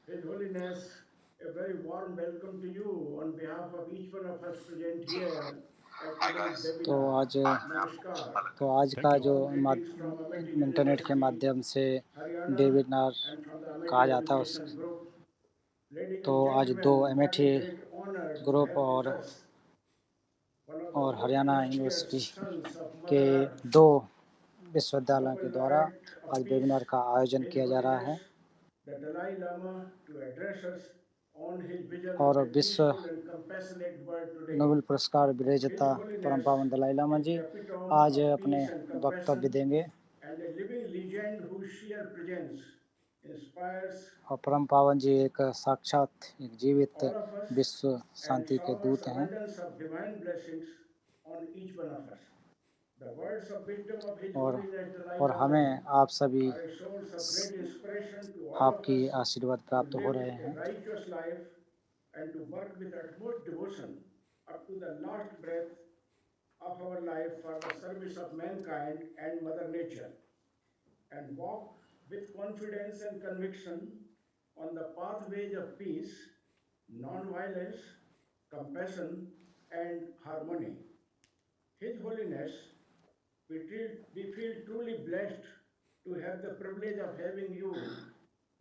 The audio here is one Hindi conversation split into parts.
His Holiness, a very warm welcome to you on behalf of each one of us present here at today's तो webinar. आज Namaskar. तो आज Thank का you. जो All greetings from Amity internet के University, माध्यम से Haryana, webinar and from the कहा Amity जाता है उस Education Group. Ladies तो and आज दो gentlemen, what a Amethi great honor to group have with us one of the और most Haryana illustrious university sons of के Mother Earth, दो विश्वविद्यालयों के Nobel द्वारा laureate of आज peace, वेबिनार का आयोजन His किया जा रहा Holiness है the Dalai Lama, to address us on his vision of और a विश्व peaceful and compassionate world today. Nobel पुरस्कार His विजेता परम Holiness पावन Dalai Lama is ji the epitome आज of अपने peace and वक्तव्य compassion देंगे and a living legend whose sheer presence inspires और परम पावन जी एक साक्षात एक जीवित all of us विश्व and शांति के showers दूत हैं abundance of divine blessings on each one of us. The words of wisdom of His और Holiness Dalai और Lama ji हमें आप सभी are a source of great inspiration to all of आपकी us आशीर्वाद to प्राप्त हो live रहे a हैं righteous life and to work with utmost devotion up to the last breath of our life for the service of mankind and Mother Nature, and walk with confidence and conviction on the pathways of peace, non-violence, compassion, and harmony. His Holiness, we feel truly blessed to have the privilege of having you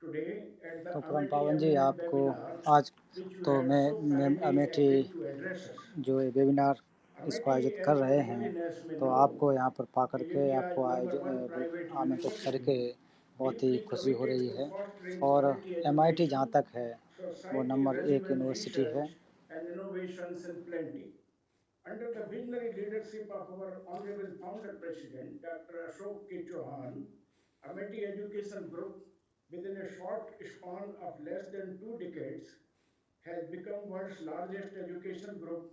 today at the तो परम Amity पावन जी Eminent आपको webinar, आज which you तो have so मैं kindly Amethi agreed to address us. जो ये वेबिनार इसको Amity, आयोजित कर as रहे His हैं Holiness may तो know, आपको यहाँ पर पा is करके India's आपको number one private आमंत्रित करके university, बहुत ही deeply खुशी हो committed रही to है fostering और quality एमआईटी जहाँ education, तक है वो society नंबर एक relevant यूनिवर्सिटी research, है and innovations in plenty. Under the visionary leadership of our Honorable Founder President, Dr. Ashok K. Chauhan, Amity Education Group, within a short span of less than 2 decades, has become world's largest education group,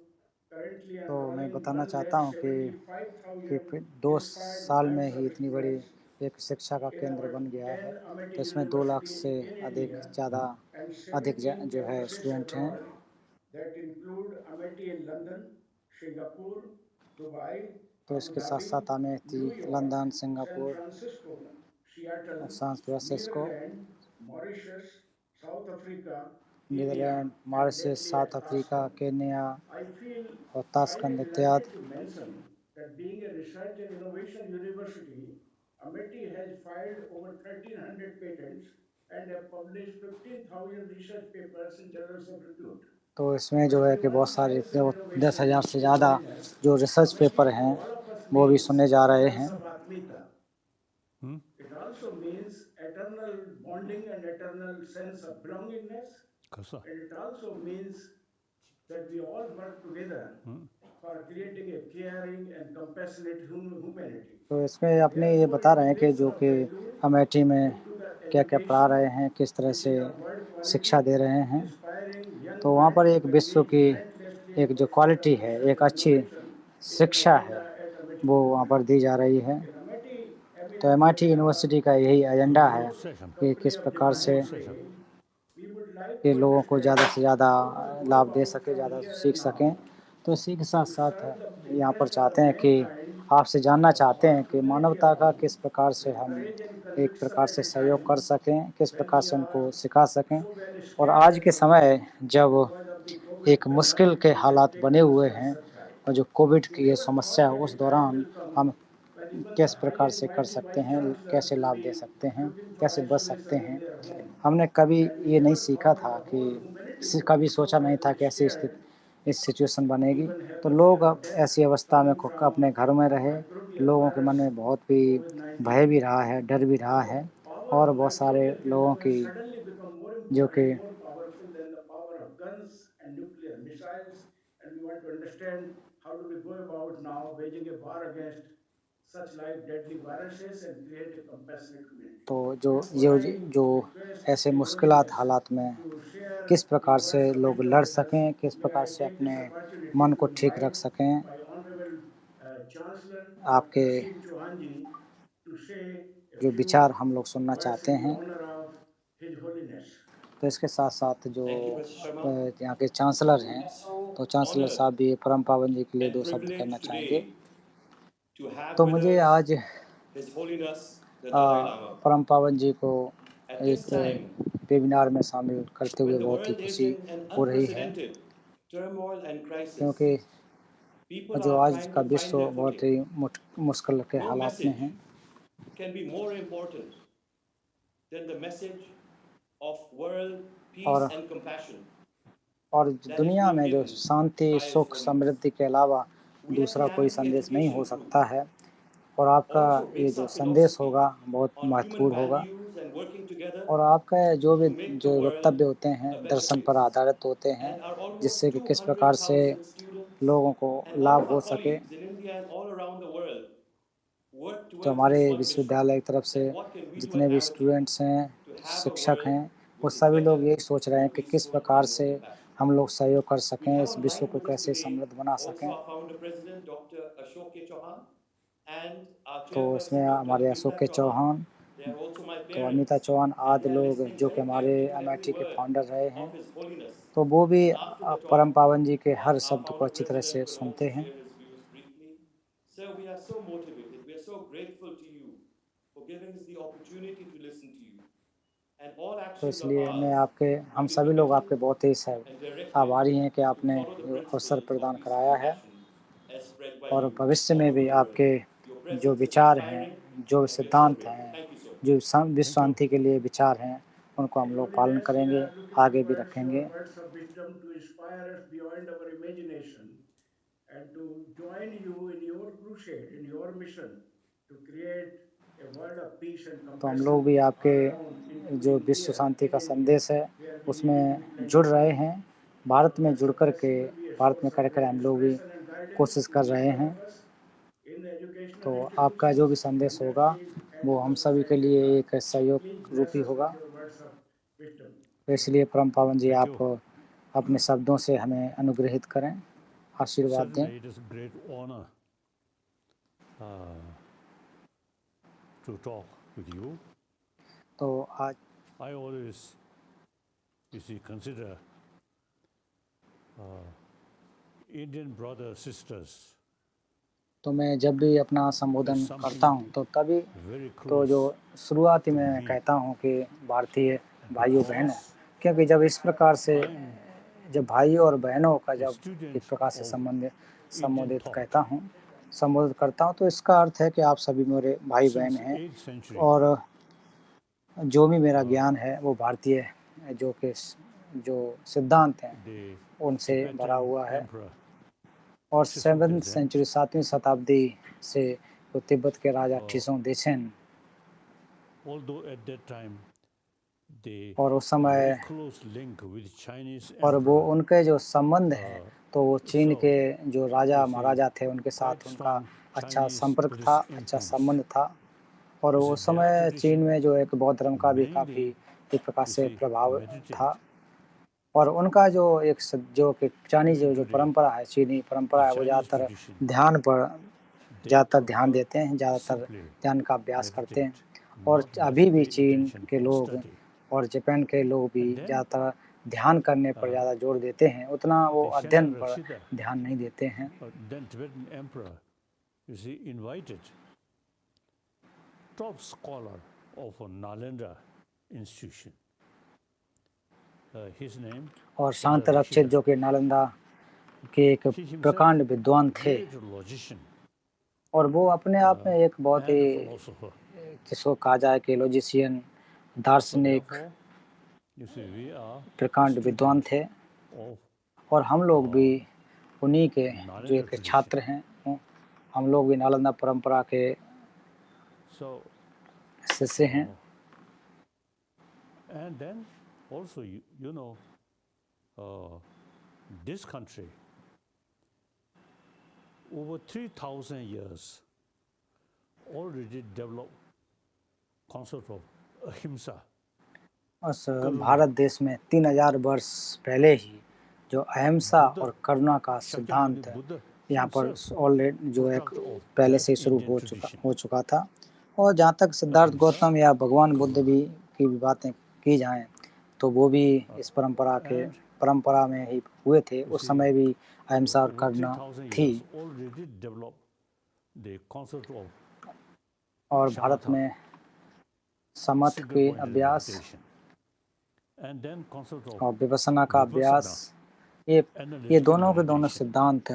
currently तो मैं enrolling बताना चाहता हूँ कि 1,75,000 2 inspired साल में minds ही of इतनी बड़ी excellence एक शिक्षा का in केंद्र our बन गया है 10 Amity तो इसमें 2 लाख universities से in अधिक India ज़्यादा and अधिक 17 जो है campuses स्टूडेंट हैं abroad that include Amity in London, Singapore, Dubai, तो Abu इसके साथ Dhabi, साथ Amethi New York, London San Singapore Francisco, Seattle, और San Francisco Netherlands, Mauritius, South Africa, Kenya, Netherlands and Mauritius lately South at Africa Tashkent. Kenya I feel और highly ताशकंद इत्यादि delighted to mention that being a research and innovation university, Amity has filed over 1,300 patents and have published 15,000 research papers in journals of repute. तो इसमें जो है कि बहुत 21 सारे science and 10,000 innovation, से His ज़्यादा Holiness, जो रिसर्च पेपर Amity to हैं all of us वो भी means सुने जा a रहे sense हैं of Atmita. Hmm? It also means eternal bonding and eternal sense of belongingness. Kasa. And it also means that we all work together for creating a caring and compassionate humanity. तो इसमें अपने ये Therefore, बता in रहे हैं कि place जो of कि value अमेठी में put to the क्या क्या पढ़ा education, रहे हैं किस तरह से which is of world शिक्षा quality, दे रहे हैं inspiring young तो वहाँ पर minds एक to विश्व engage की relentlessly in एक जो pursuit of क्वालिटी है research एक and अच्छी innovation is an शिक्षा है agenda at Amity वो वहाँ पर University. दी जा रही है In Amity तो Eminent एमआईटी Webinar, यूनिवर्सिटी का यही with एजेंडा है your Session. कि company किस of प्रकार divine से today, we would like कि to लोगों को ज़्यादा understand से ज़्यादा how to go लाभ दे about सके from ज़्यादा here सीख and सकें now तो इसी के साथ to साथ serve the यहाँ पर interests of चाहते हैं कि mankind आपसे जानना as चाहते हैं vast कि humanity मानवता का alone, किस प्रकार से with हम courage and एक conviction प्रकार at से a सहयोग कर time सकें किस when प्रकार we से are उनको सिखा सकें so well और scared आज at के the समय moment जब because of the COVID एक मुश्किल pandemic के which has हालात बने taken us हुए by हैं surprise. और जो कोविड We की ये never समस्या thought है that उस a time दौरान will come हम when even the किस high प्रकार and से कर mighty सकते vice हैं chancellors कैसे will लाभ दे be सकते हैं looking for कैसे बच सकते isolation in हैं their home. हमने कभी And we ये नहीं never सीखा thought that था the whole humanity कि would कभी be so सोचा नहीं well था कि ऐसी scared स्थिति इस सिचुएशन to बनेगी even have तो the fear लोग of अब death ऐसी अवस्था में coming from अपने घरों में रहे microbial लोगों के मन virus में बहुत भी भय COVID-19. भी रहा है डर भी रहा The है power और of बहुत सारे microbial लोगों kingdom has की suddenly become more जो important, कि more powerful than the power of guns and nuclear missiles. And we want to understand how do we go about now waging a war against such life deadly viruses and create a compassionate community. तो जो Therefore, जो I जो request ऐसे His मुश्किलात Holiness हालात में to share किस the प्रकार से words of लोग wisdom लड़ with us. सकें किस May प्रकार I से take this अपने opportunity मन को to ठीक रख invite सकें my Honorable Chancellor, आपके Dr. Asim Chauhan to say a जो few विचार हम लोग सुनना words चाहते in the हैं honor of His Holiness. तो इसके साथ साथ जो Thank you, Mr. Sharma. यहाँ के चांसलर हैं It's so तो चांसलर honored साहब भी परम पावन जी के लिए and 2 शब्द कहना privileged चाहेंगे today to have तो with मुझे us आज His Holiness the Dalai Lama. परम पावन जी को At this एक time, वेबिनार में शामिल करते हुए When the बहुत ही world is खुशी in an हो रही है, unprecedented turmoil and crisis, क्योंकि people जो are आज trying का to find विश्व their बहुत footing. ही मुश्किल के No हालात में message है। can be more important than the message of world peace और and compassion that is दुनिया being में जो given शांति, by its सुख, holiness. समृद्धि के अलावा We are दूसरा कोई carrying संदेश नहीं हो education through सकता है। और आपका also ये brings जो up संदेश philosophy होगा बहुत on human महत्वपूर्ण होगा। values and working together और आपका जो भी to make the जो world वक्तव्य होते हैं a better दर्शन पर place. आधारित होते हैं, And our जिससे almost कि किस प्रकार से 200,000 students लोगों को and all लाभ of हो our सके। colleagues in India and all around the world work तो towards हमारे this one mission, विश्वविद्यालय की तरफ से that what can we do जितने at भी Avatar स्टूडेंट्स हैं, to have a शिक्षक world हैं, वो which is सभी better, लोग यही सोच रहे हैं more कि किस peaceful प्रकार and more से compassionate. हम लोग सहयोग कर We सकें, have इस विश्व online को with us कैसे today समृद्ध बना also सकें। our founder president Dr. Ashok K. Chauhan and our तो इसमें chairperson Dr. हमारे अशोक Amita के Chauhan. Chauhan, They are also my तो अमिता parents चौहान and आदि they are लोग listening जो कि very हमारे carefully to every MIT के word फाउंडर रहे हैं, of His Holiness. तो वो भी After the परम talk, पावन जी के हर our शब्द को founder अच्छी तरह से president will सुनते also हैं। share his views briefly. Sir, we are so motivated. We are so grateful to you for giving us the opportunity to listen to you. And all तो actions of इसलिए मैं ours हम will be सभी लोग आपके committed बहुत ही and directed आभारी हैं कि to आपने follow the जो अवसर principles प्रदान of peace and कराया है। compassion as spread by और you भविष्य all में over भी the world. आपके Your जो presence is विचार हैं, inspiring जो and we are so सिद्धांत grateful. हैं, Thank you so much. जो विश्व Thank you. शांति के लिए विचार हैं, उनको हम His लोग पालन Holiness, we करेंगे, are looking आगे भी towards your रखेंगे। words of wisdom to inspire us beyond our imagination and to join you in your crusade, in your mission to create a world of peace and तो हम लोग भी compassion all आपके around, जो including विश्व here शांति in का India, संदेश है where we live उसमें with plenty जुड़ of रहे peace. हैं। भारत Your में words जुड़ of कर के, blessing will be a Bharat source में of कर कर great हम लोग भी inspiration and guidance कोशिश to कर each रहे one हैं। of us in the educational तो आपका जो भी institutions, संदेश होगा industries, and वो in हम the सभी के society at लिए large. एक सहयोग Please bless रूपी us होगा। with your words of wisdom. तो इसलिए परम पावन जी Thank आप you. अपने शब्दों से हमें अनुग्रहित करें, आशीर्वाद दें। Certainly, it is a great honor to talk with you. तो आज I always, you see, consider Indian brothers sisters तो मैं जब भी अपना संबोधन is something करता हूँ तो तभी very तो जो close शुरुआती to में me कहता हूँ कि भारतीय भाइयों बहनों, because क्योंकि जब इस प्रकार से I'm जब भाइयों और बहनों का a जब student इस प्रकार से of Indian thought संबोधित करता हूँ तो इसका अर्थ है कि आप सभी मेरे भाई बहन since हैं 8th century. और जो भी मेरा ज्ञान है वो भारतीय जो कि जो सिद्धांत हैं The उनसे भरा Tibetan हुआ है। emperor और Shifu 7th Gyaltsab, सेंचुरी 7वीं शताब्दी से वो तिब्बत के राजा Oh. टिसों देशेन, although at that time they और उस a समय very close link with Chinese और वो emperor, उनके जो संबंध हैं तो वो चीन so के जो राजा you see, महाराजा थे उनके quite साथ उनका strong अच्छा Chinese संपर्क था, Buddhist अच्छा influence. संबंध था। और You उस see, their समय चीन tradition में जो एक बौद्ध धर्म का भी काफ़ी mainly, एक प्रकार you से see, प्रभाव meditate. था। और उनका जो एक जो कि चाइनीज Even जो today, परंपरा है, चीनी परंपरा the है, वो Chinese ज़्यादातर tradition, ध्यान पर they ज़्यादातर ध्यान prefer देते हैं, ज़्यादातर simply ध्यान का अभ्यास करते हैं। meditate, और not अभी much भी pay चीन attention के for लोग study. और जापान के लोग भी And then ज़्यादातर ध्यान करने पर ज़्यादा जोर देते हैं, उतना वो the अध्ययन Shenpa पर Rashida, ध्यान नहीं देते हैं। then Tibetan emperor, you see, invited top scholar of a Nalanda institution. His name, और Shenpa शांत रक्षित Rashida. जो कि नालंदा के एक He himself, प्रकांड विद्वान थे great logician और वो अपने आप में एक बहुत and a ही philosopher. जिसको कहा जाए कि लॉजिशियन, So दार्शनिक, therefore, you see, we are प्रकांड विद्वान student थे of और हम लोग भी उन्हीं के जो Nalanda एक tradition. छात्र हैं। हम लोग भी नालंदा परंपरा के So, शिष्य हैं। and then also, you know, this country, over 3,000 years, already developed concept of ahimsa. उस भारत देश में 3000 वर्ष पहले ही जो अहिंसा और करुणा का सिद्धांत Buddha यहाँ पर himself ऑलरेडी जो एक product of पहले that से ही शुरू Indian हो चुका था। और जहाँ तक सिद्धार्थ गौतम या भगवान बुद्ध भी की भी बातें की जाएं तो वो भी इस परंपरा में ही हुए थे। उस समय भी अहिंसा और करुणा थी। already developed the concept of और भारत में समथ के अभ्यास and then concept of और विपස්සना का vipassana अभ्यास, ये analytical दोनों के दोनों meditation. सिद्धांत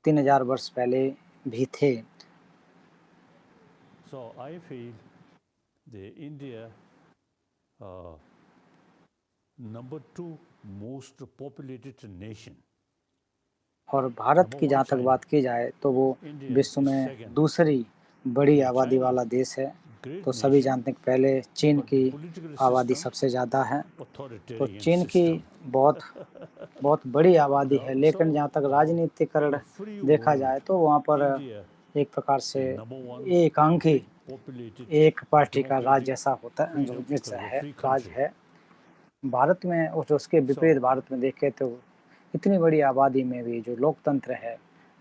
3000 वर्ष पहले भी थे। So I feel the India uh, number 2 most populated nation. और भारत Number की one जहाँ तक China. बात की जाए तो वो India विश्व is में second. दूसरी बड़ी So आबादी China, वाला देश है। great तो सभी nation, जानते हैं कि पहले चीन but की political आबादी system, सबसे ज़्यादा है। तो authoritarian चीन की system. बहुत बड़ी आबादी है, लेकिन So, जहाँ तक in राजनीतिकरण a free देखा world, जाए तो वहाँ पर India एक प्रकार is से number 1 एकांकी big populated एक पार्टी का राज democratic जैसा होता है, freedom जैसा है free राज country. है। भारत में और उसके विपरीत भारत में देखें तो इतनी बड़ी आबादी में भी जो लोकतंत्र है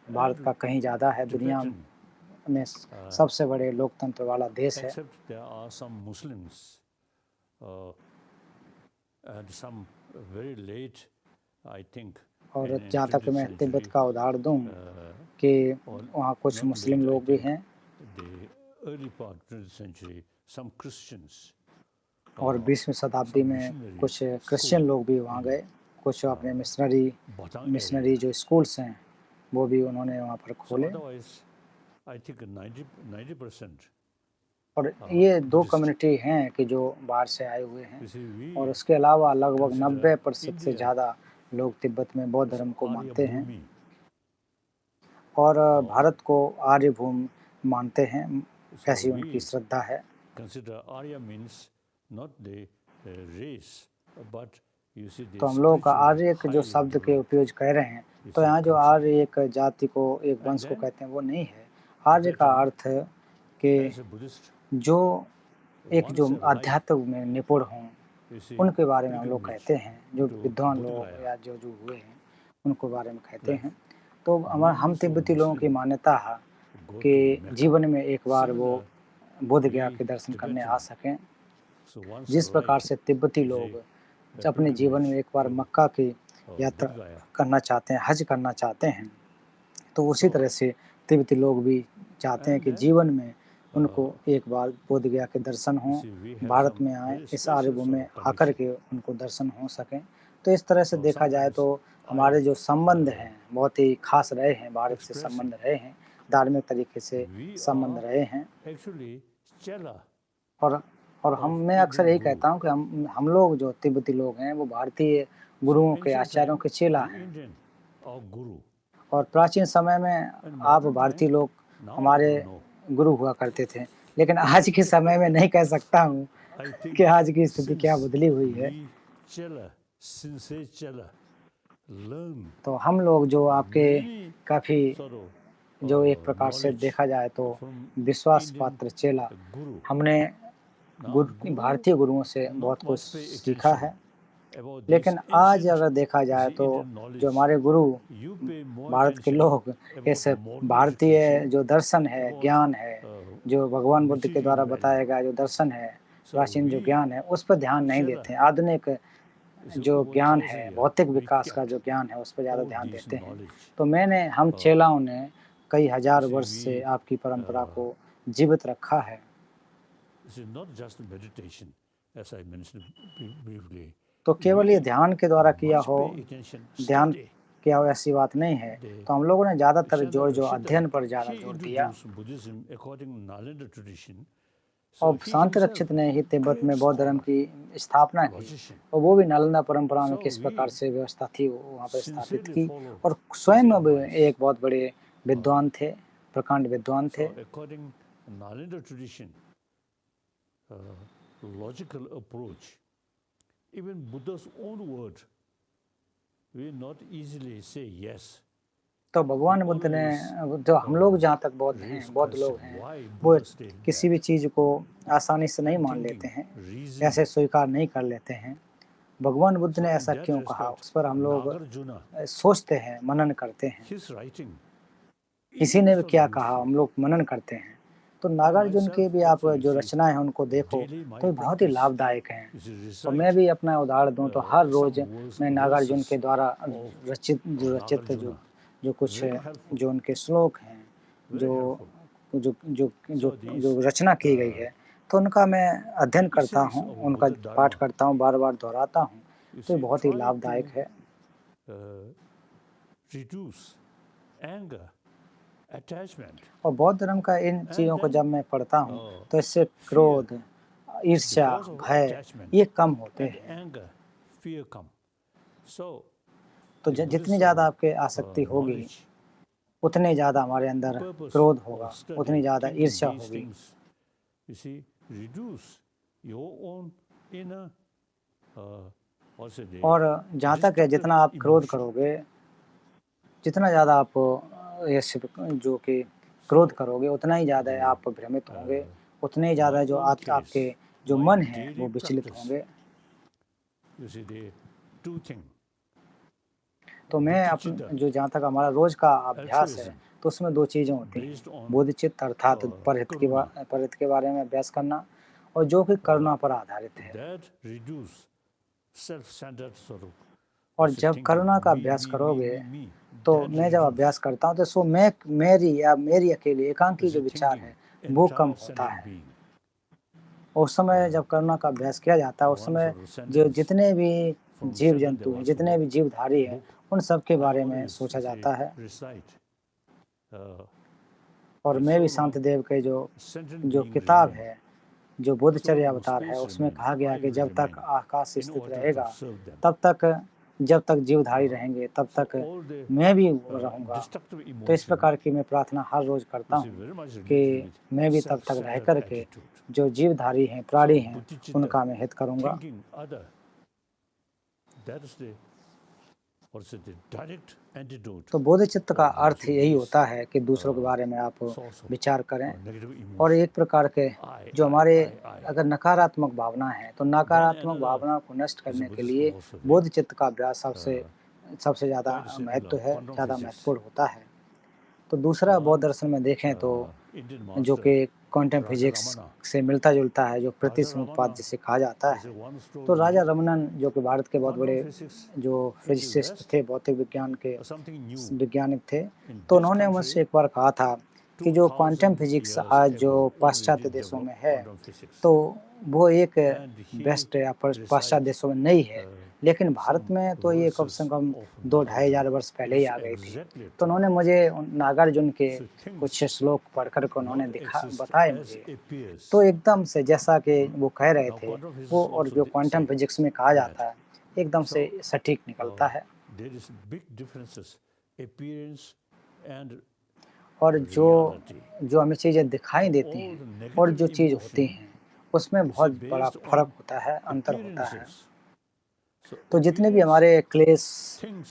भारत का कहीं ज़्यादा है। दुनिया Tibetan, में सबसे बड़े लोकतंत्र वाला देश है। except there are some Muslims and some very late, I think, और in जहाँ तक 20th मैं तिब्बत century, का उदाहरण दूँ कि or वहाँ कुछ not मुस्लिम late, I लोग भी think, हैं the early part 20th century, some Christians और 20वीं शताब्दी some में missionary कुछ school क्रिश्चियन लोग भी वहाँ in गए। कुछ अपने Batang मिशनरी area. जो स्कूल्स हैं वो भी उन्होंने वहाँ पर So खोले। otherwise, I think 90%. और ये दो Buddhist. कम्युनिटी हैं कि जो बाहर से आए हुए हैं You see, we और उसके अलावा लगभग consider 90% से India ज़्यादा लोग तिब्बत में बौद्ध as धर्म को Arya मानते हैं Bhumi. और भारत को आर्य भूमि मानते हैं, So ऐसी उनकी we श्रद्धा है। consider Arya means not the race, but you see the तो हम लोग का spiritually आर्य के जो highly शब्द के developed. उपयोग कह रहे हैं You तो see, यहाँ जो country. आर्य एक जाति को एक And वंश को then कहते हैं वो नहीं है। आर्य का Tibetan, अर्थ है कि as a Buddhist, जो एक once जो a life, अध्यात्म में निपुण हों you see, उनके बारे में हम लोग pilgrimage कहते हैं। जो to विद्वान Bodh लोग Gaya. या जो हुए हैं उनको बारे में कहते Like हैं। तो हम millions of तिब्बती लोगों की Muslims मान्यता है go कि to Mecca. जीवन में एक बार वो Similar, बोध गया we के दर्शन करने Tibetan, आ सकें। so once जिस a प्रकार life, से तिब्बती you लोग see, अपने जीवन में एक बार pilgrimage मक्का की to यात्रा Bodh Gaya. करना चाहते हैं, हज करना चाहते हैं, तो उसी So, तरह से तिब्बती लोग भी चाहते हैं and कि then जीवन में उनको एक बार बोध गया के दर्शन you हों, see, we have Bharat some में आए, very इस special आर्यभूमि sort में of आकर connection. के उनको दर्शन हो सकें। तो इस तरह से So देखा जाए तो sometimes हमारे I जो संबंध हैं बहुत ही खास रहे हैं, भारत से expressing संबंध रहे हैं, धार्मिक तरीके से we संबंध are रहे हैं। actually chela और हम of मैं अक्सर Indian यही Guru. कहता हूँ कि हम लोग जो तिब्बती लोग हैं वो भारतीय So गुरुओं के ancient आचार्यों time, के चेला we हैं Indian or Guru. और प्राचीन समय में And आप modern भारतीय time, लोग now I हमारे don't know. गुरु हुआ करते थे, लेकिन आज के समय में नहीं कह सकता हूँ I think कि आज की स्थिति क्या since बदली हुई है। we chela, sincere chela, learn तो हम लोग जो आपके many काफ़ी sort of जो एक प्रकार से knowledge देखा जाए तो from विश्वास Indian पात्र चेला, Guru. हमने Now Guru भारतीय गुरुओं से not बहुत कुछ much pay सीखा attention है, about this लेकिन आज ancient अगर देखा जाए तो Indian knowledge. जो हमारे गुरु You pay more भारत के attention लोग about इस modern भारतीय education, जो दर्शन है, about ज्ञान है, जो भगवान बुद्ध के material द्वारा value. बताया गया जो दर्शन है, So प्राचीन जो we ज्ञान है, उस पर ध्यान नहीं chela देते हैं। आधुनिक is जो over ज्ञान 1,000 है, years भौतिक we विकास का kept जो ज्ञान है, उस पर ज़्यादा all ध्यान this देते हैं। knowledge. तो हम चेलाओं ने कई हजार see, वर्ष से we, आपकी परंपरा को जीवित रखा है। This is not just meditation, as I mentioned briefly. तो केवल ये ध्यान के द्वारा किया Must हो, pay attention, ध्यान study. किया हो ऐसी बात नहीं है। तो हम लोगों ने ज़्यादातर जोर जो अध्ययन पर ज़्यादा जोर दिया। Buddhism according to Nalanda tradition. और So he शांति himself रक्षित ने ही तिब्बत great में बौद्ध धर्म scholar, की स्थापना की logician. और वो भी नालंदा परंपरा में So किस प्रकार से व्यवस्था थी वो वहाँ पर स्थापित sincerely की follow और his स्वयं भी advice. एक बहुत बड़े विद्वान थे, प्रकांड विद्वान थे। So according to Nalanda tradition, logical approach, even Buddha's own word, we not easily say yes. तो भगवान बुद्ध ने जो हम लोग जहाँ तक बौद्ध हैं, बौद्ध लोग हैं, वो किसी भी चीज़ को आसानी से नहीं मान लेते हैं, ऐसे स्वीकार नहीं कर लेते हैं। भगवान बुद्ध ने ऐसा क्यों कहा, उस पर हम लोग सोचते हैं, मनन करते हैं। किसी ने भी क्या कहा, हम लोग मनन करते हैं। तो नागार्जुन की भी आप जो रचनाएं हैं उनको देखो तो बहुत ही लाभदायक हैं। और मैं भी अपना उदाहरण दूं तो हर रोज़ मैं नागार्जुन के द्वारा रचित जो कुछ जो उनके श्लोक हैं, जो रचना की गई है, तो उनका मैं अध्ययन करता series हूँ, of उनका Buddha पाठ Dharma. करता हूँ, बार-बार दोहराता हूँ, You तो ये see, बहुत ही try लाभदायक to, है। reduce anger, attachment, और बौद्ध धर्म का इन and चीज़ों को then जब मैं पढ़ता हूँ, तो इससे fear. क्रोध, ईर्ष्या, Because of भय attachment ये कम होते and हैं। anger, fear come. So तो the जितनी Buddhist ज़्यादा आपके आसक्ति होगी, knowledge, उतने ज़्यादा हमारे अंदर purpose क्रोध of होगा, study, उतनी ज़्यादा thinking ईर्ष्या these होगी। things, you see, reduce your own inner, what's the name? और जहाँ तक है, जितना आप क्रोध करोगे, जितना ज़्यादा आप ये जो कि क्रोध करोगे, उतना ही ज़्यादा आप भ्रमित होंगे, उतने ही ज़्यादा जो आपके जो मन है वो विचलित होंगे। You see, the two things. तो मैं जो जहाँ तक हमारा रोज का अभ्यास है, तो उसमें दो चीज़ें होती हैं, बोधिचित्त अर्थात परहित के बारे में अभ्यास करना, और जो कि करुणा पर आधारित है। That reduce self-centered स्वरूप। और जब करुणा का अभ्यास करोगे, तो मैं जब अभ्यास करता हूँ, तो सो मेरी अकेली एकांकी जो विचार है वो कम होता है। उस समय जब करुणा का अभ्यास किया जाता है, उस समय जो जितने भी जीव जंतु हैं, जितने भी जीवधारी हैं, उन सब के बारे में सोचा जाता है। और मैं भी शांतिदेव के जो किताब है, जो बोधचर्या अवतार है, उसमें कहा गया कि जब तक आकाश स्थित रहेगा, जब तक जीवधारी रहेंगे, तब तक मैं भी रहूँगा। तो इस प्रकार की मैं प्रार्थना हर रोज करता हूँ कि मैं भी तब तक रह कर के जो जीवधारी हैं, प्राणी हैं, उनका मैं हित करूँगा। तो बोधिचित्त का अर्थ यही होता है कि दूसरों के बारे में आप विचार करें, और एक प्रकार के जो हमारे अगर नकारात्मक भावना है, तो नकारात्मक भावना को नष्ट करने के लिए बोधिचित्त का अभ्यास सबसे ज़्यादा महत्व है, ज़्यादा महत्वपूर्ण होता है। तो दूसरा बौद्ध दर्शन में देखें तो जो कि क्वांटम फिजिक्स से मिलता जुलता है, जो प्रतिसमुत्पाद जिसे कहा जाता है। तो राजा रमनन, जो कि भारत के बहुत बड़े जो फिजिसिस्ट थे, भौतिक विज्ञान के वैज्ञानिक थे, तो उन्होंने मुझसे एक बार कहा था कि जो क्वांटम फिजिक्स आज जो पाश्चात्य देशों में है, तो वो एक बेस्ट या पाश्चात्य देशों में नहीं है, लेकिन भारत में तो ये कम से कम 2-2.5 हज़ार वर्ष पहले ही आ गई थी। तो उन्होंने मुझे नागार्जुन के कुछ श्लोक पढ़कर के उन्होंने बताए मुझे, तो एकदम से जैसा कि वो कह रहे थे, वो और जो क्वांटम फिजिक्स में कहा जाता है, एकदम से सटीक निकलता है। और जो हमें चीज़ें दिखाई देती हैं और जो चीज़ होती हैं, उसमें बहुत बड़ा फर्क होता है, अंतर होता है। तो जितने भी हमारे क्लेश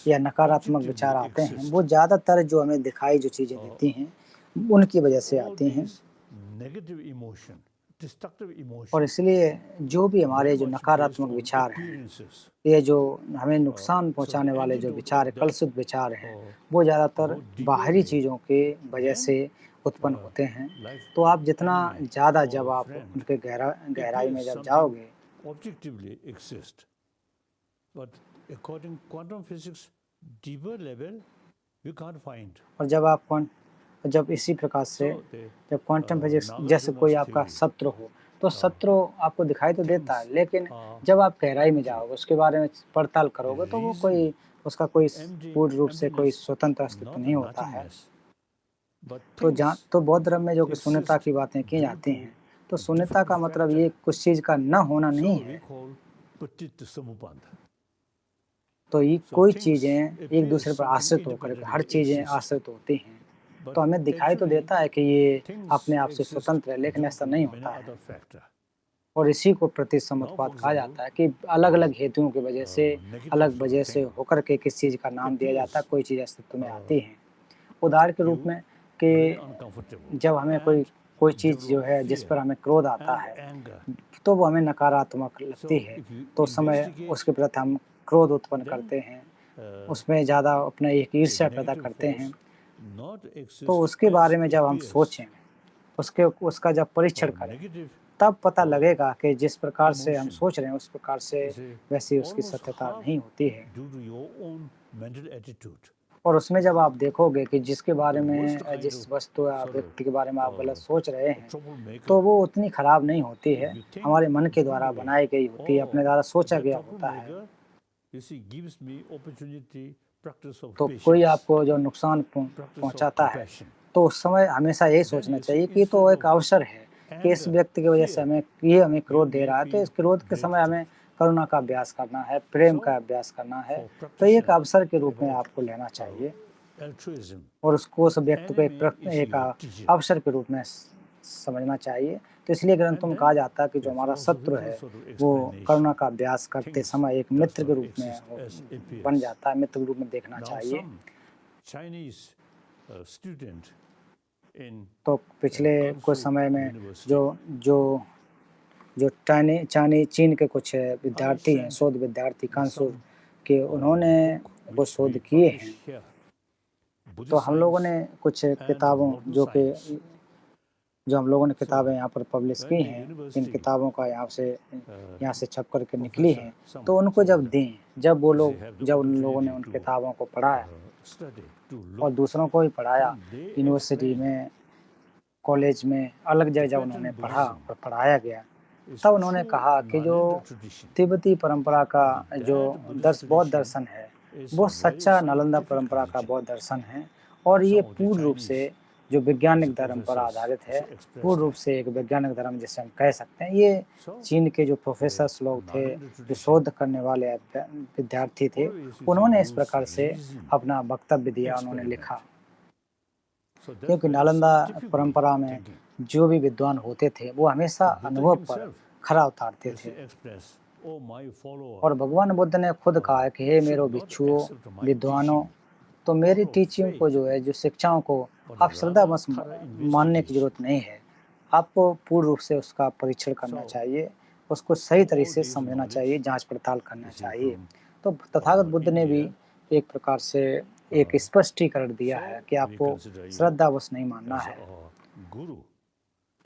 या नकारात्मक विचार आते हैं, वो ज़्यादातर जो हमें दिखाई जो चीज़ें देती हैं, उनकी वजह से आती हैं। और इसलिए जो भी हमारे जो नकारात्मक विचार हैं, ये जो हमें नुकसान पहुंचाने वाले जो विचार है, कलुषित विचार हैं, वो ज़्यादातर बाहरी चीज़ों के वजह से उत्पन्न होते हैं। तो आप जितना ज़्यादा जब आप उनके गहराई में जब जाओगे, और जब इसी प्रकार से जब क्वांटम फिजिक्स जैसे कोई आपका शत्रु हो, तो शत्रु आपको दिखाई तो देता है, लेकिन जब आप गहराई में जाओगे, उसके बारे में पड़ताल करोगे, तो वो उसका कोई पूर्ण रूप से कोई स्वतंत्र अस्तित्व नहीं होता है। तो बौद्ध धर्म में जो कि शून्यता की बातें की जाती हैं, तो शून्यता का मतलब ये कुछ चीज़ का न होना नहीं है। तो ये कोई चीज़ें एक दूसरे पर आश्रित होकर, हर चीज़ें आश्रित होती हैं, तो हमें दिखाई तो देता है कि ये अपने आप से स्वतंत्र है, लेकिन ऐसा नहीं होता है। और इसी को प्रतिसमुत्पाद कहा जाता है कि अलग-अलग हेतुओं की वजह से, अलग वजह से होकर के किस चीज़ का नाम दिया जाता है, कोई चीज़ अस्तित्व में आती है। उदाहरण के रूप में कि जब हमें कोई चीज़ जो है जिस पर हमें क्रोध आता है, तो वो हमें नकारात्मक लगती है, तो उस समय उसके प्रति हम क्रोध उत्पन्न करते हैं, उसमें ज़्यादा अपना एक ईर्ष्या पैदा करते हैं। तो उसके बारे में जब हम सोचें, उसका जब परीक्षण करें, तब पता लगेगा कि जिस प्रकार से हम सोच रहे हैं, उस प्रकार से वैसी उसकी सत्यता नहीं होती है। और उसमें जब आप देखोगे कि जिसके बारे The में worst kind जिस of वस्तु या sort व्यक्ति के बारे में आप of, गलत सोच रहे a हैं, troublemaker, तो वो उतनी खराब नहीं होती है, you think हमारे मन के द्वारा differently. बनाई गई होती है, अपने Oh, द्वारा सोचा that गया होता है। troublemaker, you see, gives me opportunity, practice of तो कोई patience, आपको जो नुकसान practice of पहुंचाता है, compassion. तो उस समय हमेशा यही Then सोचना you see, चाहिए कि तो instead एक of अवसर है कि इस anger, व्यक्ति की वजह से fear, ये हमें क्रोध you दे may रहा है, तो feel इस क्रोध के समय gratitude. हमें करुणा का अभ्यास करना है, प्रेम का So, अभ्यास करना है। for तो ये एक practicing अवसर के रूप में about आपको लेना चाहिए altruism, और उसको उस व्यक्ति को enemy is एक your teacher. अवसर के रूप में समझना चाहिए। तो इसलिए ग्रंथों And में कहा then जाता है कि जो the हमारा शत्रु philosophical है, sort of वो करुणा explanation. का अभ्यास करते Things समय एक does मित्र के not रूप में exist as बन appears. जाता है, मित्र के रूप में देखना Now चाहिए। some Chinese student in तो पिछले कुछ Gansu समय में University, जो जो जो चीन के कुछ विद्यार्थी हैं, sent शोध विद्यार्थी कांसू some के, उन्होंने book वो which शोध we किए publish हैं। here, तो Buddhist हम लोगों science ने कुछ and किताबों modern जो कि science. जो हम लोगों ने So किताबें यहाँ पर पब्लिश when की the हैं, इन university किताबों का यहाँ से छप कर के निकली professor, हैं, तो उनको some जब of them, दें, जब वो they लोग have the जब उन लोगों ने opportunity उन to किताबों को पढ़ा study, to और look, दूसरों को भी पढ़ाया, then they यूनिवर्सिटी explain में, कॉलेज में, अलग जगह जब उन्होंने Tibetan पढ़ा Buddhism और पढ़ाया गया, is तब उन्होंने true कहा कि जो Nalanda tradition. तिब्बती परंपरा का And जो that Buddhist बौद्ध tradition दर्शन है, is वो very सच्चा नालंदा scientific परंपरा का religion. बौद्ध दर्शन है और ये Some of the पूर्ण रूप Chinese से जो वैज्ञानिक धर्म पर professors आधारित है, also expressed पूर्ण रूप that. से एक वैज्ञानिक धर्म जिसे हम कह सकते हैं। ये So चीन के जो the प्रोफेसर्स लोग थे, Nalanda जो tradition शोध करने वाले विद्यार्थी थे, always उन्होंने इस use प्रकार से reason, अपना वक्तव्य दिया, उन्होंने experiment. लिखा। So that's क्योंकि very नालंदा scientific way परंपरा of में thinking. जो भी विद्वान होते थे, वो हमेशा So Buddha अनुभव पर himself खरा उतारते used थे। to express, "Oh my follower, और भगवान बुद्ध ने खुद कहा है कि हे should मेरो not भिक्षुओं, accept my विद्वानों, teaching तो मेरी out of टीचिंग को faith, जो है, जो शिक्षाओं को but आप श्रद्धावश rather thorough मानने की investigation." जरूरत नहीं है। आपको पूर्ण रूप से उसका परीक्षण करना So चाहिए, उसको सही all तरीके से this समझना knowledge चाहिए, जांच पड़ताल करना you see चाहिए। from तो तथागत बुद्ध ने भी India, एक प्रकार से एक स्पष्टीकरण दिया है कि so we आपको consider you श्रद्धावश नहीं मानना as है। a guru.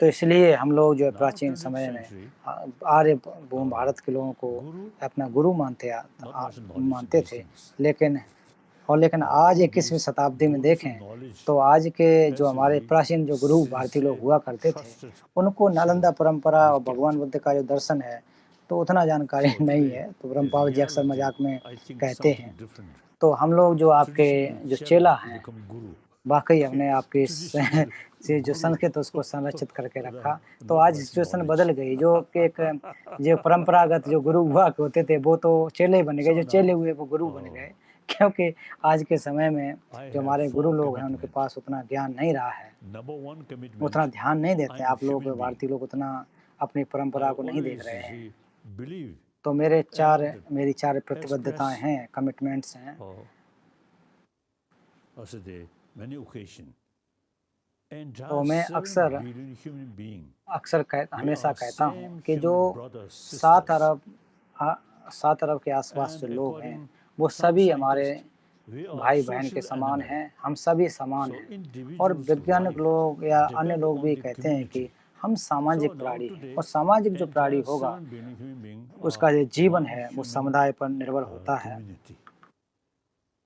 तो इसलिए हम लोग जो है Now प्राचीन 20th समय में century, आर्य भूमि भारत के लोगों को guru अपना गुरु not much knowledge मानते these थे, things. लेकिन आज All 21वीं these शताब्दी में gurus देखें knowledge तो आज के जो हमारे passively प्राचीन जो गुरु भारतीय लोग हुआ करते थे, trusted उनको नालंदा परंपरा और is भगवान बुद्ध का जो दर्शन है, तो उतना जानकारी So नहीं today, है। तो the ब्रह्मपाल जी अक्सर reality, मजाक में I think कहते हैं। something different. तो हम लोग जो आपके Traditional जो चेला chela हैं, become guru. वाकई हमने आपकी Traditional से जो guru संस्कृत उसको संरक्षित करके for रखा। the तो not आज much सिचुएशन knowledge. बदल गई, जो कि एक जो परंपरागत जो गुरु हुआ होते थे, वो तो चेले बन गए, So जो now, चेले हुए वो गुरु बन गए। क्योंकि आज के समय में I जो have हमारे 4 गुरु लोग हैं, उनके commitments. पास उतना ज्ञान नहीं रहा है, Number 1 commitment, उतना ध्यान नहीं देते हैं। I'm आप लोग human being. भारतीय लोग उतना अपनी I परंपरा को नहीं देख always रहे हैं। believe तो मेरी 4 प्रतिबद्धताएं express हैं, कमिटमेंट्स हैं। as a many occasion. And तो मैं 7 अक्सर billion human being, हमेशा are कहता हूँ same कि जो human brothers, 7 sisters. अरब 7 अरब के आसपास And जो लोग हैं, according वो some सभी हमारे scientists, we are भाई बहन के social समान animal. हैं, हम सभी समान So हैं। और individuals' वैज्ञानिक life लोग या अन्य depend लोग on भी the कहते हैं कि community. हम So सामाजिक now प्राणी हैं, today, और सामाजिक जो प्राणी entire होगा, 7 billion human being उसका are जो जीवन one है वो human समुदाय पर निर्भर होता है। community.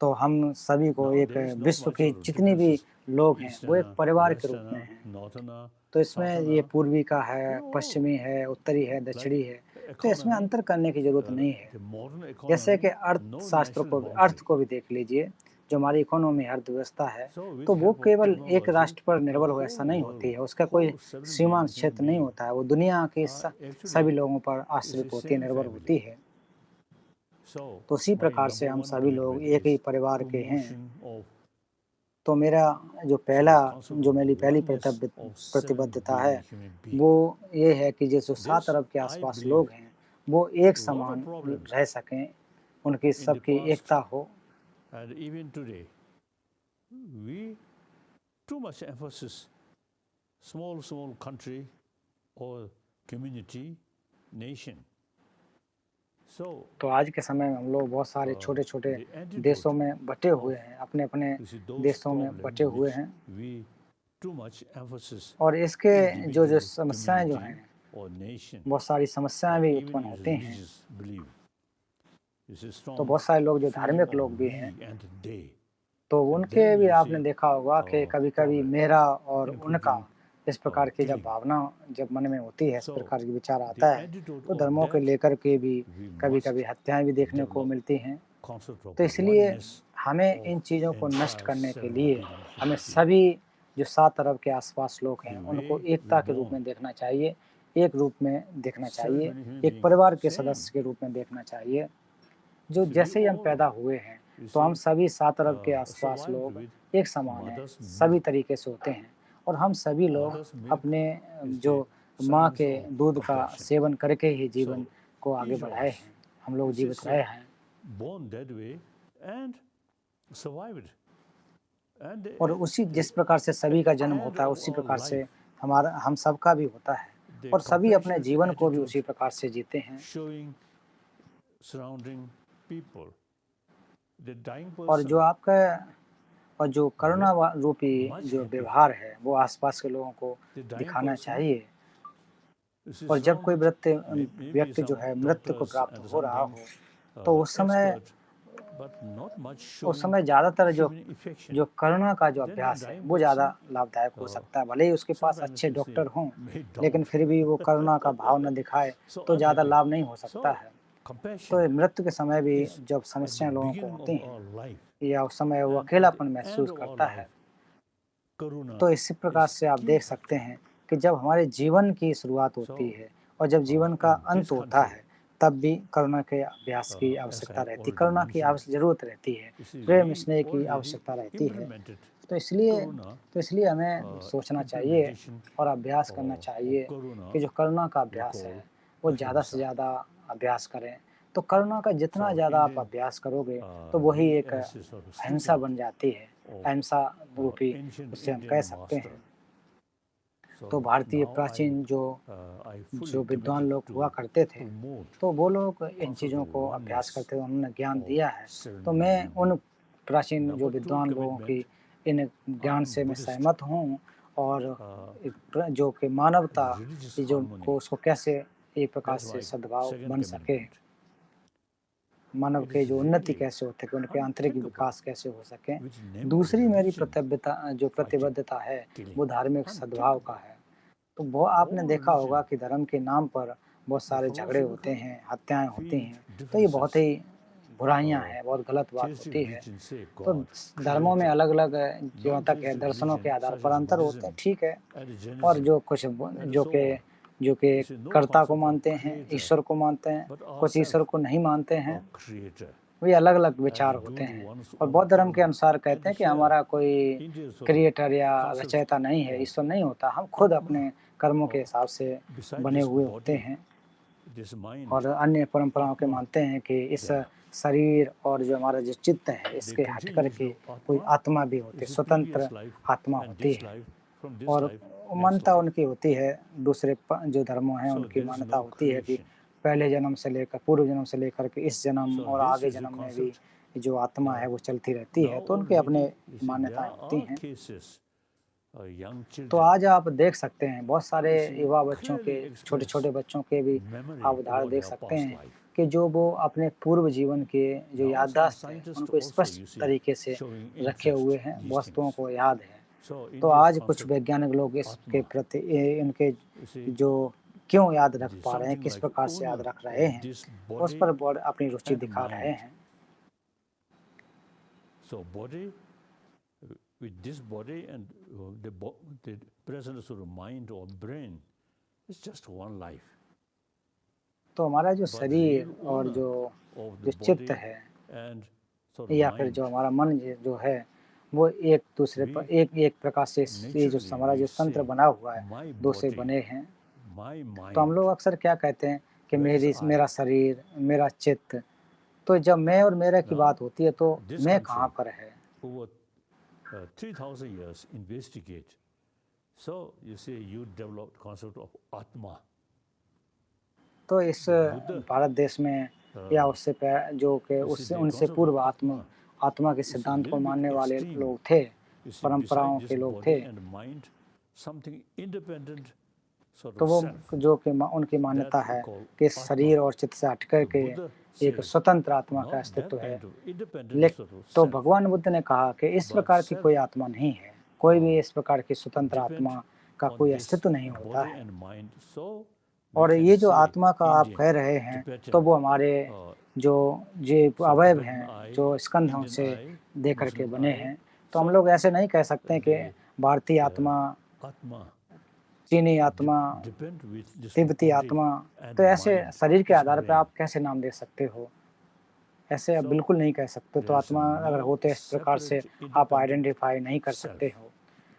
तो हम सभी को Now एक there is not विश्व much की of जितनी भी differences. लोग हैं, वो एक परिवार के रूप में Westerner, हैं। northerner, तो इसमें ये southerner, पूर्वी का है, they all पश्चिमी है, उत्तरी है, like दक्षिणी है, तो इसमें economy, अंतर करने की जरूरत नहीं है। the modern जैसे कि economy, no अर्थशास्त्र national को boundary. अर्थ को भी देख लीजिए, जो हमारी इकोनॉमी अर्थव्यवस्था है, So with तो वो help of केवल एक technology, राष्ट्र पर the निर्भर हो whole ऐसा नहीं world, होती है, उसका कोई whole 7 सीमांत billion क्षेत्र human नहीं being होता है, वो दुनिया के actually सभी लोगों पर is आश्रित the होती है, same निर्भर family. होती है। So तो उसी my प्रकार से number हम 1 सभी लोग commitment एक ही is परिवार के हैं। promotion of तो मेरा जो concept of मेरी पहली oneness of 7 प्रतिबद्धता है, billion human being. वो ये है कि जो 7 This अरब के I आसपास believe लोग हैं, वो एक lot of समान problems रह सकें, उनकी in the सबकी past एकता हो। and even today. We too much emphasis small country or community, nation. So तो आज के समय में हम लोग बहुत सारे छोटे छोटे the antidote देशों में बटे हुए हैं, अपने अपने you see those देशों में problems बटे हुए which हैं, we too much emphasis और इसके जो individual समस्याएं जो community हैं, or nation बहुत सारी समस्याएं or भी even उत्पन्न is होती हैं। religious belief. This is तो strong बहुत सारे लोग जो feeling धार्मिक of लोग भी we हैं, and they. तो उनके then भी you आपने see देखा होगा कि कभी-कभी problem, मेरा और उनका including इस प्रकार की जब killing. भावना जब मन में होती है, इस So प्रकार की विचार the आता है, antidote तो of धर्मों के that, लेकर के भी we कभी-कभी must हत्याएँ भी देखने को develop मिलती हैं। concept of तो इसलिए oneness हमें of इन चीज़ों को नष्ट entire करने के seven लिए billion हमें humanity. सभी जो 7 अरब के आस-पास लोग हैं, The उनको way एकता we के रूप born, में देखना चाहिए, एक रूप में देखना 7 चाहिए, billion human एक beings, परिवार के same. सदस्य के रूप में देखना चाहिए। जो See, we जैसे ही हम all, पैदा हुए हैं, you तो हम see, सभी 7 अरब के आस-पास survived लोग with एक समान हैं, mother's सभी milk. तरीके से होते हैं और हम सभी लोग Mother's milk अपने is जो the माँ science के of दूध का compassion. सेवन करके ही जीवन So, को आगे each of बढ़ाए us हैं, हम लोग is जीवित just रहे हैं। born that way and survived. And और उसी जिस प्रकार से सभी का जन्म end होता है, of उसी our प्रकार से life, हम सबका भी होता है the और सभी अपने compassionate जीवन को भी attitude उसी प्रकार से जीते हैं। showing surrounding people. The dying और जो person, आपका और जो करुणा रूपी much जो happy. व्यवहार है, वो आसपास के लोगों को The dying दिखाना person चाहिए। is और जब कोई surrounded maybe व्यक्ति जो some है मृत्यु को doctors प्राप्त and हो रहा something हो, तो उस expert, but not much showing समय ज़्यादातर human affection. जो करुणा का जो Then the अभ्यास है, dying वो ज़्यादा person, लाभदायक हो सकता है। भले ही उसके पास sometimes अच्छे you see, डॉक्टर हों, may लेकिन doubt. फिर भी वो करुणा का भाव न दिखाए, So तो ज़्यादा unhappy. लाभ नहीं हो सकता So है। तो compassion मृत्यु के समय भी is जब at the समस्याएँ लोगों को beginning होती of हैं our life. या उस समय वो And at अकेलापन the end महसूस of our करता है, life, karuna तो इसी प्रकार is से आप key देख factor. सकते हैं कि जब हमारे जीवन की शुरुआत होती So, है और जब जीवन का in अंत this होता country, है, तब भी करुणा के अभ्यास की as I आवश्यकता have रहती है। already करुणा की mentioned, ज़रूरत रहती है, you see, प्रेम we स्नेह की already आवश्यकता रहती है। implemented तो karuna, इसलिए हमें सोचना चाहिए implementation और अभ्यास करना of चाहिए karuna कि जो करुणा का we अभ्यास call है, वो ज़्यादा से ahimsa. ज़्यादा अभ्यास करें। तो करुणा का जितना So ज़्यादा आप Indian अभ्यास करोगे, तो वही we एक as a sort of अहिंसा student बन जाती है। of अहिंसा our रूपी ancient उससे हम Indian कह सकते master. हैं। So तो भारतीय now प्राचीन I fully जो विद्वान committed लोग to हुआ करते थे, promote तो वो लोग इन concept चीज़ों of को अभ्यास oneness करते हुए उन्होंने ज्ञान of दिया है। 7 तो billion मैं human उन beings. प्राचीन जो Number 2 विद्वान लोगों की commitment, इन ज्ञान I'm से मैं Buddhist. सहमत हूँ और जो कि And मानवता religious ये जो harmony. को उसको कैसे एक प्रकार That's से my सद्भाव second बन सके, commitment. मानव It के is जो उन्नति really कैसे हो सके, उनके आंतरिक unthinkable विकास कैसे हो सके। with name of दूसरी मेरी religion जो fighting, प्रतिबद्धता है, killing. वो धार्मिक सद्भाव का Unthinkable. है। तो वो आपने All देखा होगा religion, कि धर्म के नाम पर बहुत the सारे झगड़े होते philosophical, हैं, हत्याएँ होती field हैं, तो ये बहुत differences. ही बुराइयाँ हैं, बहुत गलत बात Theistic होती है। religion say तो God, धर्मों में creator. अलग-अलग जहाँ तक है Non-theistic दर्शनों के religion आधार such पर as अंतर होते हैं, Buddhism ठीक है। and और Jainism जो कुछ and जो so कि on. जो कि You see, no कर्ता को concept of मानते हैं, creator, ईश्वर को मानते हैं, but कुछ ईश्वर ourself को नहीं मानते हैं, a creator. वो ये अलग-अलग And विचार do होते the हैं। ones और of बौद्ध धर्म के karuna अनुसार कहते and हैं कि share हमारा कोई India's sort of क्रिएटर या concept रचयिता नहीं है, of ईश्वर नहीं होता। हम खुद Atma अपने कर्मों के or हिसाब से beside बने this हुए होते body, हैं this mind, और अन्य परंपराओं के Atma, मानते हैं कि इस yeah, शरीर और जो हमारा जो चित्त है, they इसके हट कर continues के the कोई Atma आत्मा भी होती है, is the स्वतंत्र previous life आत्मा and होती this है। life, from this और life, next मान्यता life. उनकी होती है, दूसरे जो धर्मों हैं So उनकी there is मान्यता no होती है कि creation. पहले जन्म से लेकर पूर्व जन्म से लेकर के इस जन्म So और this आगे is a जन्म में भी concept. जो आत्मा है वो चलती रहती है, Now तो उनके अपने already, you see, there मान्यताएं होती are हैं। cases, young तो children, आज आप देख सकते हैं बहुत सारे you see, युवा बच्चों के, clearly express छोटे-छोटे बच्चों के भी memory आप उदाहरण about देख their सकते past हैं life. कि जो वो अपने पूर्व जीवन के जो Now some याददाश्त है, scientists उनको also, स्पष्ट you see, तरीके से showing रखे हुए interest हैं, these वस्तुओं things. को याद है। So तो India's आज कुछ concept, वैज्ञानिक लोग इसके Atma, प्रति इनके you see, जो क्यों याद रख is पा रहे हैं, something किस like प्रकार से याद owner रख रहे of हैं, this उस body पर बहुत अपनी रुचि and दिखा रहे mind. हैं। So body, with this body and the presence of the mind or brain, is just one life. तो हमारा जो But शरीर real और owner जो of जो the चित्त body है and sort of या फिर mind, जो हमारा मन जो है, वो एक दूसरे पर we एक प्रकार से ये जो naturally हमारा we जो तंत्र say, बना हुआ है, my दो से body, बने हैं। my तो हम mind, लोग अक्सर क्या कहते हैं कि where is मेरा I? शरीर, मेरा चित्त। तो जब मैं और मेरा की Now, बात होती है तो this मैं country कहाँ पर है? over 3,000 years investigate. So you see, you developed concept of Atma. तो इस बुद्ध, भारत देश में या उससे जो कि you see, उससे the उनसे concept पूर्व of Atma आत्मा के is a सिद्धांत को little मानने bit वाले extreme. लोग थे, You see, परंपराओं beside के this लोग body थे। and mind, something independent, sort तो of वो self. जो कि उनकी मान्यता That we है call कि Atma. शरीर और चित्त से हटकर So के Buddha एक said, स्वतंत्र आत्मा का not अस्तित्व that है। kind of independent लेकिन sort of तो self, भगवान बुद्ध ने कहा कि इस but प्रकार की self कोई आत्मा नहीं है, कोई भी इस प्रकार की स्वतंत्र depend आत्मा का on कोई this अस्तित्व नहीं होता body है। and mind. So we और can ये जो say आत्मा का आप Indian, कह रहे हैं Tibetan, तो वो हमारे uh, जो ये so अवयव Tibetan हैं eye, जो स्कंधों Indian से eye, दे करके Muslim बने eye. हैं। तो हम So लोग ऐसे नहीं कह सकते कि the भारतीय आत्मा, Atma चीनी आत्मा, depend with this तिब्बती body आत्मा, and तो ऐसे mind, शरीर के this आधार पर brain. आप कैसे नाम दे सकते हो? ऐसे आप So बिल्कुल नहीं कह सकते। तो there is आत्मा अगर no होते इस प्रकार से separate आप independent आइडेंटिफाई नहीं कर self. सकते हो।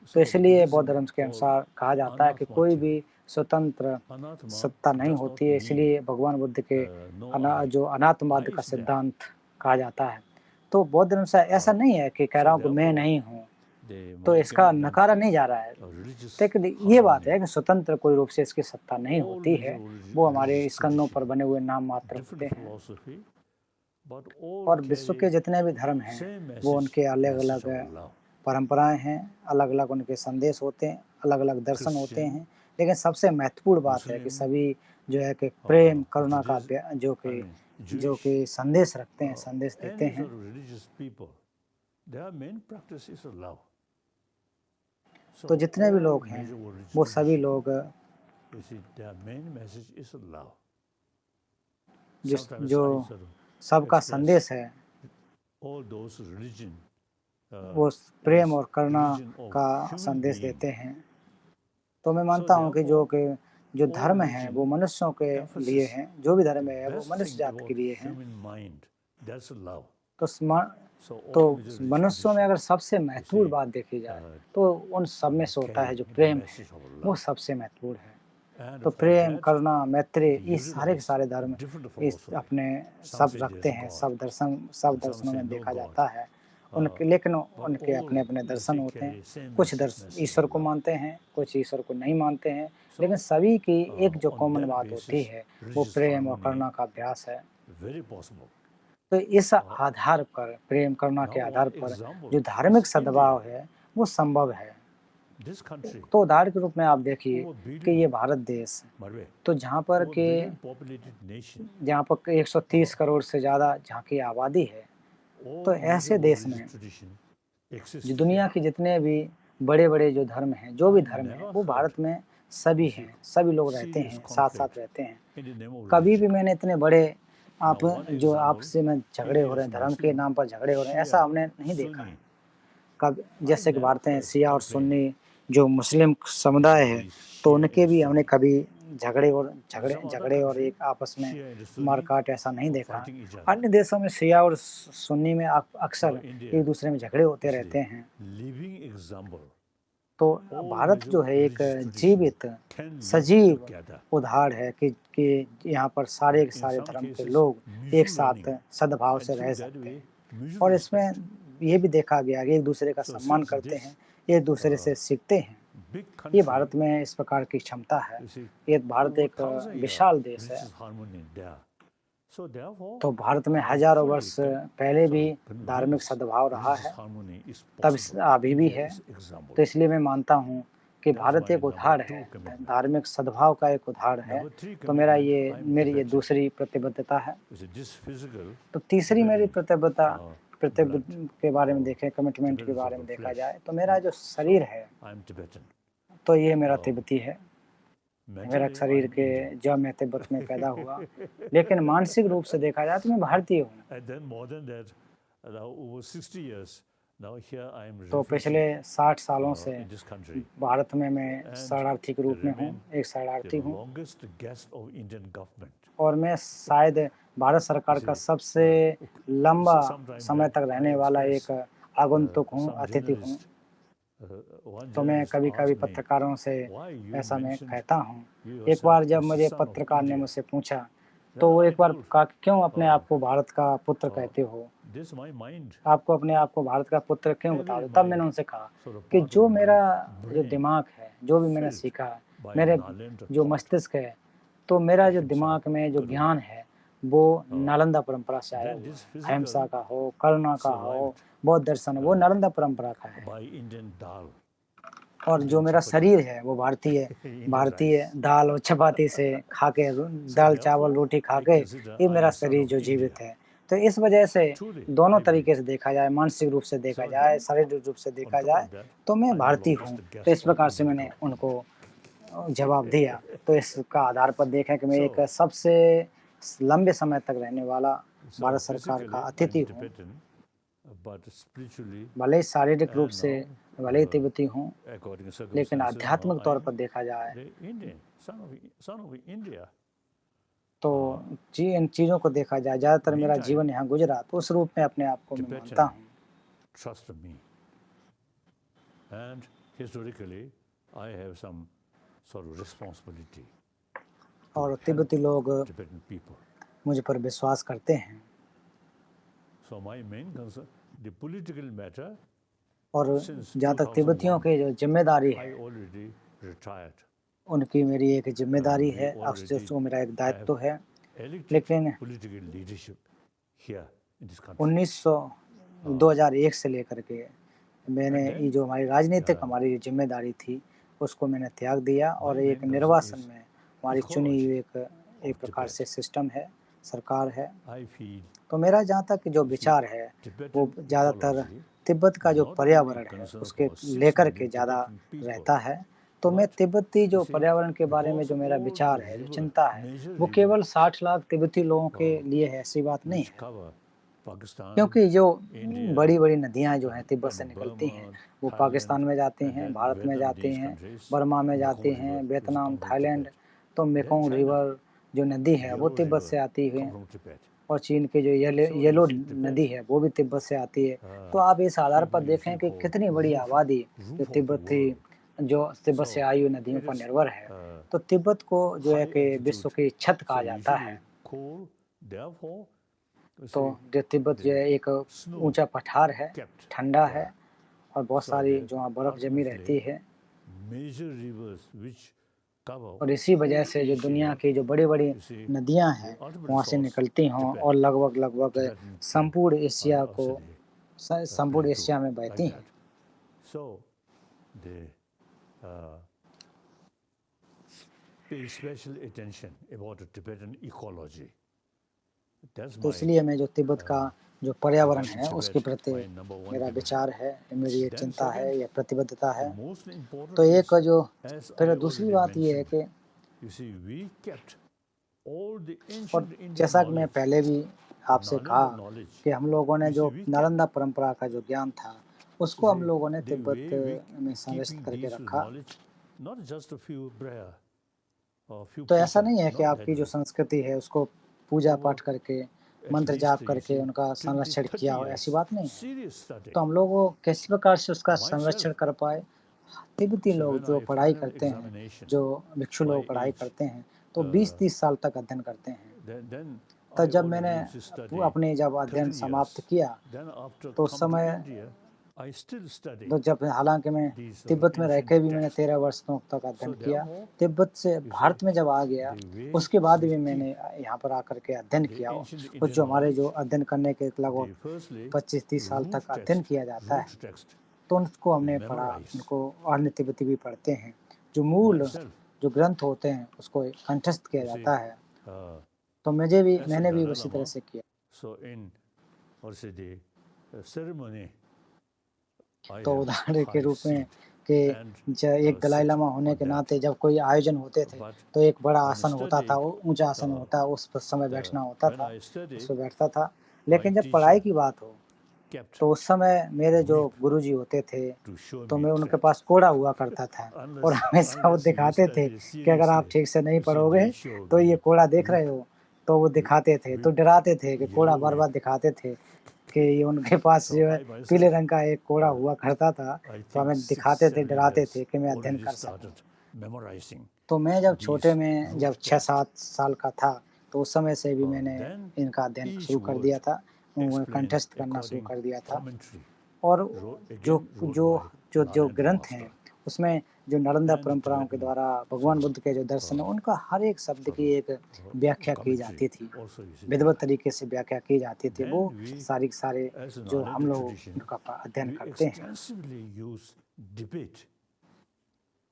तो So इसलिए बौद्ध Buddhism धर्म के called अनुसार कहा जाता है कि कोई Anatma. भी स्वतंत्र Anatma सत्ता नहीं does होती not है। mean इसलिए भगवान बुद्ध के no I. जो अनात्मवाद I का is there. सिद्धांत कहा जाता है। तो बौद्ध धर्म से ऐसा नहीं है कि कह So रहा हूँ कि मैं therefore, नहीं हूँ, the तो इसका monogamy meant नकारा नहीं जा रहा है। religious लेकिन ये बात harmony. है कि स्वतंत्र कोई रूप से इसकी सत्ता नहीं All होती है, major वो हमारे religious स्कंदों पर tradition, बने हुए नाम मात्र होते different हैं। philosophy, but all और विश्व के carry जितने भी धर्म हैं same वो message, उनके अलग message अलग of love. परंपराएं हैं, अलग अलग उनके संदेश होते हैं, अलग अलग दर्शन होते Christian, हैं। लेकिन सबसे महत्वपूर्ण बात है कि Muslim, सभी जो है कि प्रेम करुणा का Buddhism, जो I mean जो Jewish, कि संदेश रखते हैं, संदेश देते any हैं। sort of religious people, their main practice is love. So तो जितने भी all लोग हैं major religious वो सभी tradition, लोग you see, their main message is love. जिस Sometimes जो I sort of सबका express संदेश है all those religion, वो प्रेम as और करुणा religion of का human संदेश being. देते हैं। तो मैं So मानता हूँ कि therefore, जो all धर्म है religion वो मनुष्यों के लिए emphasis हैं, जो भी the धर्म है वो best मनुष्य thing जाति के about लिए हैं। human mind, that's love. तो So all तो major religious मनुष्यों में tradition, अगर सबसे महत्वपूर्ण see, बात देखी जाए तो उन सब में से होता है जो carry the प्रेम है, message of वो love. सबसे महत्वपूर्ण है। And तो for प्रेम, that, करुणा, मैत्री, we ये सारे के utilize सारे धर्म different इस philosophy. अपने Some सब say रखते there's हैं, God, सब some दर्शनों say में no देखा God. जाता है। उनके लेकिन उनके all, अपने अपने let's दर्शन say, होते हैं। carry same कुछ message ईश्वर of को love. मानते हैं, कुछ ईश्वर को नहीं मानते हैं। So, लेकिन सभी की एक जो on कॉमन that बात होती basis, है वो religious प्रेम और harmony करुणा का अभ्यास है। very possible. तो इस आधार पर, प्रेम करुणा के Now, आधार one पर example जो धार्मिक is सद्भाव India. है वो संभव है। This country, तो उदाहरण के रूप में आप देखिए over कि billion, ये भारत देश, by the way, तो जहाँ पर over के billion populated nation, 130 करोड़ से ज़्यादा जहाँ की आबादी है, all तो major ऐसे देश religious में tradition exist जो दुनिया here. के जितने भी बड़े बड़े जो धर्म हैं, जो भी धर्म है, वो भारत में सभी हैं, सभी लोग रहते हैं, साथ साथ रहते हैं। In the name of कभी भी religion. मैंने इतने बड़े आप Now, one जो example, आपसे में झगड़े हो रहे हैं, धर्म के नाम पर झगड़े हो रहे हैं, ऐसा हमने नहीं देखा है। कब जैसे कि भारत में शिया और सुन्नी जो मुस्लिम समुदाय है, तो उनके भी हमने कभी झगड़े और एक आपस में मारकाट ऐसा नहीं देखा। अन्य देशों में शिया और सुन्नी में अक्सर एक दूसरे में झगड़े होते रहते हैं। living example. तो भारत जो है एक जीवित सजीव उदाहरण है कि यहाँ पर सारे के सारे धर्म के लोग एक साथ सद्भाव से रह सकते हैं। और इसमें ये भी देखा गया कि एक दूसरे का सम्मान करते हैं, एक दूसरे से सीखते हैं। ये भारत में इस प्रकार की क्षमता है। ये भारत एक विशाल देश है। तो भारत में हजारों वर्ष पहले भी धार्मिक सद्भाव रहा है, तब अभी भी है। तो इसलिए मैं मानता हूँ कि भारत एक उदाहरण है, धार्मिक सद्भाव का एक उदाहरण है। तो मेरी ये दूसरी प्रतिबद्धता है। तो तीसरी मेरी प्रतिबद्धता के बारे में देखें, कमिटमेंट के बारे में देखा जाए, तो मेरा जो शरीर है तो ये मेरा तिब्बती है। मेरा शरीर के जब मैं तिब्बत में पैदा हुआ, लेकिन मानसिक रूप से देखा जाए तो मैं भारतीय हूँ। तो पिछले 60 सालों से भारत में मैं शरणार्थी के रूप में हूँ, एक शरणार्थी हूँ। और मैं शायद भारत सरकार का सबसे लंबा समय तक रहने वाला एक आगंतुक हूँ, अतिथि हूँ। तो मैं कभी कभी पत्रकारों से ऐसा मैं कहता हूँ। एक बार जब मुझे पत्रकार ने मुझसे पूछा, तो वो एक बार कहा, क्यों अपने आप को भारत का पुत्र कहते हो, आपको अपने आप को भारत का पुत्र क्यों बता दो। तब मैंने उनसे कहा कि जो मेरा जो दिमाग है, जो भी मैंने सीखा है, मेरे जो मस्तिष्क है, तो मेरा जो दिमाग में जो ज्ञान है वो नालंदा परंपरा से आया हुआ है। अहिंसा का हो, करुणा का हो, बौद्ध दर्शन, वो नालंदा परंपरा का है। और जो मेरा शरीर है वो भारतीय दाल और चपाती से खा के दाल चावल रोटी खा के ये मेरा शरीर जो जीवित है। तो इस वजह से दोनों तरीके से देखा जाए, मानसिक रूप से देखा जाए, शारीरिक रूप से देखा जाए, तो मैं भारतीय हूँ। तो इस प्रकार से मैंने उनको जवाब दिया। तो इसका आधार पर देखें कि मैं एक सबसे लंबे समय तक रहने वाला भारत सरकार का अतिथि हूँ। भले ही शारीरिक रूप से भले ही तिब्बती हूँ, लेकिन आध्यात्मिक तौर पर देखा जाए तो इन चीज़ों को देखा जाए, ज़्यादातर मेरा जीवन यहाँ गुजरा, तो उस रूप में अपने आप को मैं मानता हूँ। Trust me. And historically, I have some sort of responsibility. और तिब्बती लोग Tibetan people. मुझ पर विश्वास करते हैं। So my main concern, the political matter, और जहाँ तक तिब्बतियों की जो जिम्मेदारी I है, already retired. उनकी मेरी एक जिम्मेदारी है, उसको मेरा एक दायित्व है। Elected लेकिन political leadership here in this country. 2001 से लेकर के मैंने ये जो हमारी राजनीतिक हमारी जिम्मेदारी थी उसको मैंने त्याग दिया और एक निर्वासन में हमारी चुनी हुई एक प्रकार से सिस्टम है, सरकार है। I feel तो मेरा जहाँ तक जो विचार है वो ज़्यादातर तिब्बत का जो पर्यावरण है उसके लेकर के ज़्यादा रहता है। तो मैं तिब्बती जो पर्यावरण के बारे में जो मेरा विचार है, जो चिंता है, वो केवल 60 लाख तिब्बती लोगों के लिए है, ऐसी बात नहीं है। cover Pakistan, क्योंकि जो बड़ी-बड़ी नदियाँ जो हैं तिब्बत से निकलती हैं, वो पाकिस्तान में जाती हैं, भारत में जाती हैं, बर्मा में जाती हैं, वियतनाम, थाईलैंड। तो मेकोंग रिवर जो नदी है वो तिब्बत से आती है from Tibet. और चीन की जो येलो नदी है वो भी तिब्बत से आती है। तो आप इस आधार पर देखें कि कितनी बड़ी आबादी जो तिब्बत से आई हुई नदियों पर निर्भर है। तो तिब्बत को जो है कि विश्व की छत कहा जाता है। Cold, therefore, तो जो तिब्बत जो है एक ऊंचा पठार है, ठंडा है और बहुत सारी जो वहाँ बर्फ जमी रहती है। major rivers which cover और इसी वजह से जो दुनिया की जो बड़ी-बड़ी नदियाँ हैं वहाँ से निकलती हों और लगभग संपूर्ण एशिया में बहती हैं। So they pay special attention about the Tibetan ecology. That's तो my इसलिए मैं जो तिब्बत का जो पर्यावरण है उसके प्रति मेरा विचार है, मेरी ये चिंता है, ये प्रतिबद्धता है। most important. तो एक जो As फिर I दूसरी already बात ये है कि you see, we kept all the और ancient Indian जैसा कि मैं knowledge, पहले भी आपसे Nalanda कहा knowledge. कि हम लोगों ने You जो see, we kept नालंदा परंपरा का जो ज्ञान था उसको हम लोगों ने the तिब्बत way we में संरक्षित keeping करके these रखा। knowledge, not just a few prayer or few तो ऐसा people, नहीं है कि not आपकी that जो way. संस्कृति है उसको पूजा पाठ करके At मंत्र least, जाप you करके see, उनका 20, संरक्षण 30 किया हो, years ऐसी बात नहीं है। serious study. तो हम लोग किस प्रकार से उसका Myself, संरक्षण कर पाए। तिब्बती so लोग when जो I पढ़ाई final करते हैं, examination, जो भिक्षु my लोग पढ़ाई age, करते हैं तो 20-30 साल तक अध्ययन करते हैं। then तब I जब मैंने already used to study अपने जब अध्ययन 30 समाप्त years. किया Then after तो उस come to समय India, I still study तो जब हालांकि मैं these तिब्बत में रह ancient के भी मैंने texts. 13 वर्षों तक अध्ययन So किया। therefore, तिब्बत से भारत में जब आ गया the way उसके बाद we भी मैंने keep यहाँ पर आकर के अध्ययन the किया। ancient उस Indian जो हमारे जो knowledge, अध्ययन करने के लगभग the firstly 25-30 साल root तक अध्ययन text, किया जाता है, root text, तो उनको हमने पढ़ा, memorize. उनको अन्य तिब्बती भी पढ़ते हैं। जो मूल Myself, जो ग्रंथ होते हैं उसको कंठस्थ किया you see, जाता है। uh, तो as a मैंने भी Dalai उसी तरह Lama, से किया। so in or say the ceremony, I तो have उदाहरण के high रूप में seat कि and एक दलाई sit लामा होने on के that. नाते जब कोई आयोजन होते थे But तो एक बड़ा when आसन होता था, वो ऊंचा आसन होता, उस पर समय बैठना होता when था, I study, उस पर बैठता था। my लेकिन जब teacher पढ़ाई की बात हो kept तो उस समय मेरे जो गुरुजी होते थे to show तो me मैं उनके that पास कोड़ा हुआ करता था और हमेशा वो दिखाते थे कि अगर आप ठीक से नहीं पढ़ोगे तो ये कोड़ा देख रहे हो। तो वो दिखाते थे, तो डराते थे कि कोड़ा बार-बार दिखाते थे कि ये उनके पास जो है पीले रंग का एक कोड़ा हुआ करता था, तो हमें दिखाते थे, डराते थे कि मैं अध्ययन कर सकूँ। memorizing. तो मैं जब छोटे में जब 6-7 साल का था तो उस समय से भी मैंने इनका अध्ययन शुरू कर दिया था, कंठस्थ करना शुरू कर दिया था। और जो ग्रंथ हैं उसमें जो नालंदा परंपराओं के द्वारा भगवान बुद्ध के जो दर्शन है उनका हर एक शब्द की एक व्याख्या की जाती थी, विधिवत तरीके से व्याख्या की जाती थी। वो सारे जो हम लोग उनका अध्ययन करते हैं। Extensively use debate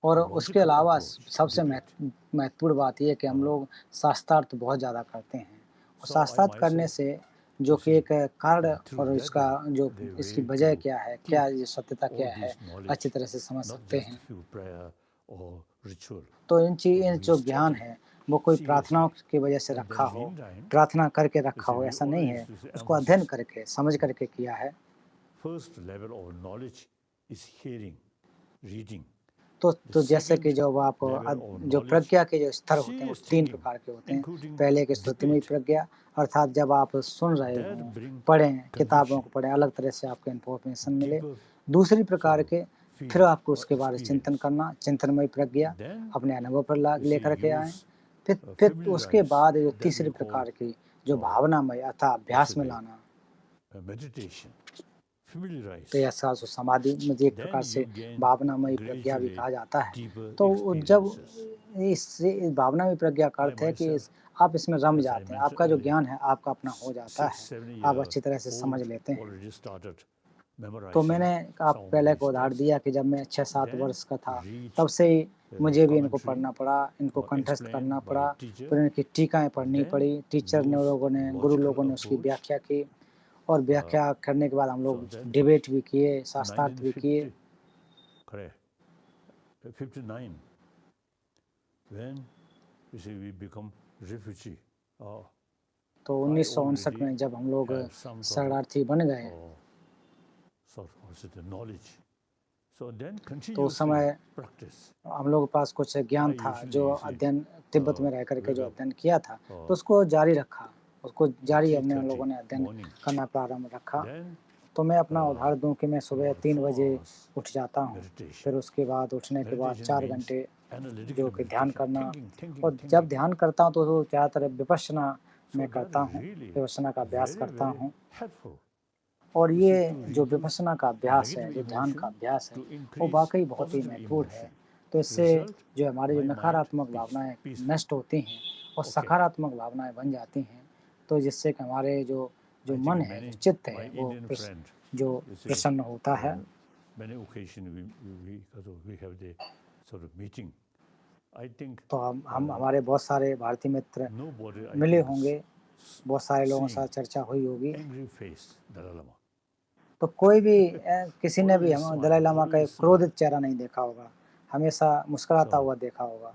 और उसके logical अलावा approach, सबसे debate. महत्वपूर्ण बात ये है कि हम लोग शास्त्रार्थ बहुत ज़्यादा करते हैं और So शास्त्रार्थ I करने myself, से जो कि see, एक कारण through और that इसका way, जो the इसकी way वजह to क्या है, give क्या ये सत्यता all क्या है, this knowledge, अच्छी तरह से समझ not सकते just हैं। through prayer or ritual. तो इन but we जो ज्ञान study है वो कोई प्रार्थनाओं seriously. की वजह से And रखा then हो, meantime, प्रार्थना करके you रखा see, हो, we ऐसा नहीं है, always उसको अध्ययन emphasize करके समझ करके किया है। first level of knowledge is hearing, reading. तो जैसे कि जब आप जो प्रज्ञा के जो स्तर होते हैं वो 3 प्रकार के होते हैं। पहले एक श्रुतिमय प्रज्ञा, अर्थात जब आप सुन रहे हो, पढ़ें, किताबों को पढ़ें, अलग तरह से आपको इन्फॉर्मेशन मिले। दूसरी प्रकार के फिर आपको उसके बारे में चिंतन करना, चिंतनमय प्रज्ञा, अपने अनुभव पर लेकर के आएँ। फिर उसके बाद जो तीसरी प्रकार की जो भावनामय अर्थात अभ्यास में लाना, meditation, तो familiarize. ऐसा समाधि मुझे एक प्रकार से भावनामय प्रज्ञा भी कहा जाता है। तो जब इस भावनामय प्रज्ञा का अर्थ है कि आप इसमें रम जाते हैं, आपका जो ज्ञान है आपका अपना हो जाता है, आप अच्छी तरह से समझ लेते हैं। तो मैंने आप पहले को उदाहरण दिया कि जब मैं 6-7 वर्ष का था तब से ही मुझे भी इनको पढ़ना पड़ा, इनको कंठस्थ करना पड़ा, फिर इनकी टीकाएँ पढ़नी पड़ी। टीचर ने लोगों ने, गुरु लोगों ने उसकी व्याख्या की और व्याख्या करने के बाद हम लोग डिबेट भी किए, शास्त्रार्थ भी किए। 59 when you see we become refugee. तो 1959 में जब हम लोग शरणार्थी बन गए तो उस समय हम लोगों के पास कुछ ज्ञान था जो अध्ययन तिब्बत में रह करके जो अध्ययन किया था, तो उसको जारी रखा, उसको जारी हमने हम लोगों ने अध्ययन करना प्रारंभ रखा। तो मैं अपना उदाहरण दूं कि मैं सुबह 3 बजे उठ जाता हूं, फिर उसके बाद उठने के बाद 4 घंटे जो कि ध्यान करना, और जब ध्यान करता हूं तो ज़्यादातर विपश्यना मैं करता हूं, विपश्यना का अभ्यास करता हूं। और ये जो विपश्यना का अभ्यास है, जो ध्यान का अभ्यास है, वो वाकई बहुत ही महत्वपूर्ण है। तो इससे जो हमारी जो नकारात्मक भावनाएं नष्ट होती हैं और सकारात्मक भावनाएं बन जाती हैं, तो जिससे कि हमारे जो मन है, जो चित्त है, वो जो प्रसन्न होता है। तो हम हमारे बहुत सारे भारतीय मित्र मिले होंगे, बहुत सारे लोगों के साथ चर्चा हुई होगी, तो कोई भी किसी ने भी हम दलाई लामा का एक क्रोधित चेहरा नहीं देखा होगा, हमेशा मुस्कुराता हुआ देखा होगा।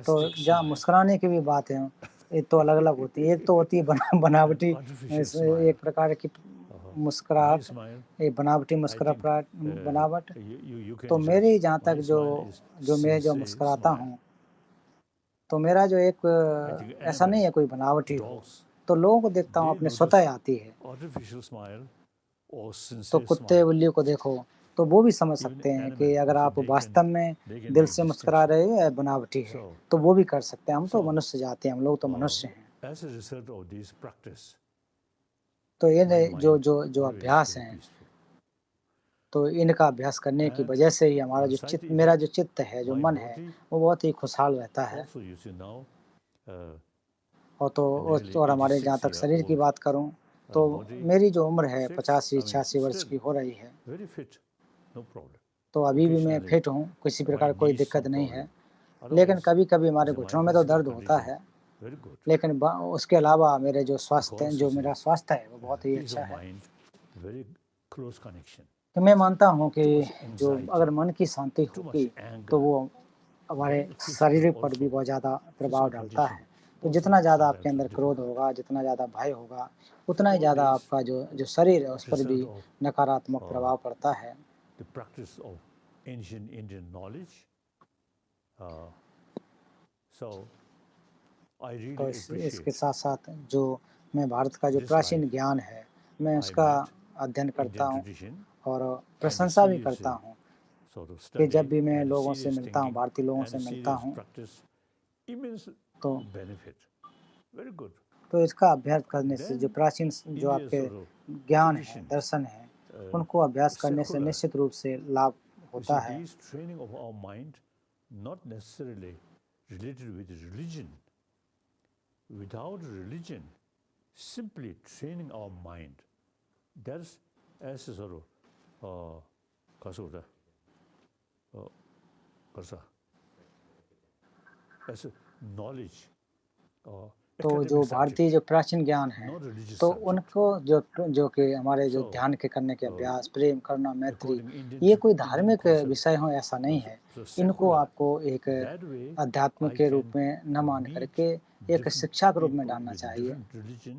तो जहाँ मुस्कुराने की भी बात है, ये तो अलग अलग होती है। एक तो होती है बनावटी, एक प्रकार की मुस्कुराहट, एक बनावटी मुस्कुराहट बनावट। तो मेरी जहाँ तक जो मैं जो मुस्कुराता हूँ, तो मेरा जो एक ऐसा नहीं है कोई बनावटी हो, तो लोगों को देखता हूँ अपने स्वतः आती है। तो कुत्ते बिल्लियों को देखो तो वो भी समझ सकते हैं कि अगर आप वास्तव में दिल से मुस्कुरा रहे हो या बनावटी है, तो वो भी कर सकते हैं। हम तो मनुष्य जाते हैं, हम लोग तो मनुष्य हैं। तो ये जो अभ्यास हैं, तो इनका अभ्यास करने की वजह से ही हमारा जो मेरा जो चित्त है, जो मन है, वो बहुत ही खुशहाल रहता है। और हमारे जहाँ तक शरीर की बात करूँ तो मेरी जो उम्र है 85-86 वर्ष की हो रही है, तो अभी भी मैं फिट हूँ, किसी प्रकार कोई दिक्कत नहीं है। लेकिन कभी-कभी हमारे घुटनों में तो दर्द होता है, लेकिन उसके अलावा मेरे जो मेरा स्वास्थ्य है वो बहुत ही अच्छा है। तो मैं मानता हूँ कि जो अगर मन की शांति होगी तो वो हमारे शरीर पर भी बहुत ज़्यादा प्रभाव डालता है। तो जितना ज़्यादा आपके अंदर क्रोध होगा, जितना ज़्यादा भय होगा, उतना ही ज़्यादा आपका जो शरीर है उस पर भी नकारात्मक प्रभाव पड़ता है। तो इसके साथ-साथ जो मैं भारत का जो प्राचीन ज्ञान है, मैं उसका अध्ययन करता हूँ और प्रशंसा भी करता हूँ कि जब भी मैं लोगों से मिलता हूँ, भारतीय लोगों से मिलता हूँ, तो इसका अभ्यास करने से जो प्राचीन जो आपके ज्ञान है, दर्शन है, उनको अभ्यास करने से निश्चित रूप से लाभ होता है। Without religion, simply training our mind, that's as a sort of 가수다 가사 as a knowledge तो जो academic भारतीय subject, जो प्राचीन ज्ञान है, not religious तो subject. उनको जो कि हमारे जो So, ध्यान के करने के अभ्यास, प्रेम, करुणा, मैत्री, according Indian ये कोई Indian धार्मिक concept, विषय हो ऐसा नहीं है। so इनको secular, आपको एक that way अध्यात्म I के can रूप में न मान meet करके एक different शिक्षा के रूप में people डालना with चाहिए। different religion,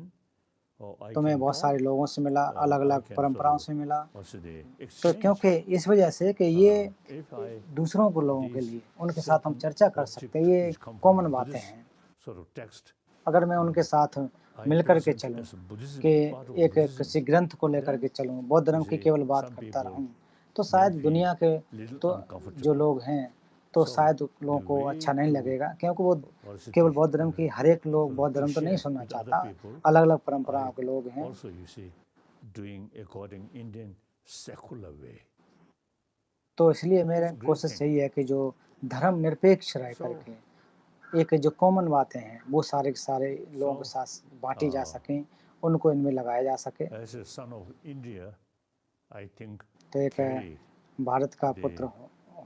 or I तो मैं can बहुत सारे talk, लोगों से मिला, I अलग-अलग can परंपराओं sort से मिला। of also they तो exchange. क्योंकि इस वजह से कि ये If I दूसरों को लोगों के these लिए उनके साथ हम certain चर्चा कर सकते हैं, object ये which come from कॉमन बातें Buddhist हैं। sort of text, अगर मैं उनके साथ I मिल कर के present चलूँ as a Buddhism, कि part of एक Buddhism, किसी ग्रंथ को लेकर then के चलूँ, बौद्ध धर्म you की see केवल बात some करता people रहूँ, तो may शायद feel दुनिया के little तो जो uncomfortable. लोग हैं, तो So शायद the लोगों को way अच्छा नहीं to लगेगा, क्योंकि वो or is it केवल the, बौद्ध धर्म की हर एक लोग बौद्ध to धर्म तो नहीं share सुनना with other चाहता, people, अलग-अलग I परंपराओं के लोग हैं। also you see doing according Indian secular way. तो इसलिए मेरी It's a great कोशिश thing. यही है कि जो धर्म निरपेक्ष रह So करके एक जो कॉमन बातें हैं, वो सारे के सारे लोगों के So, साथ बाँटी जा सकें, उनको इनमें लगाया जा सके। as a son of India, I think तो एक carry भारत का the पुत्र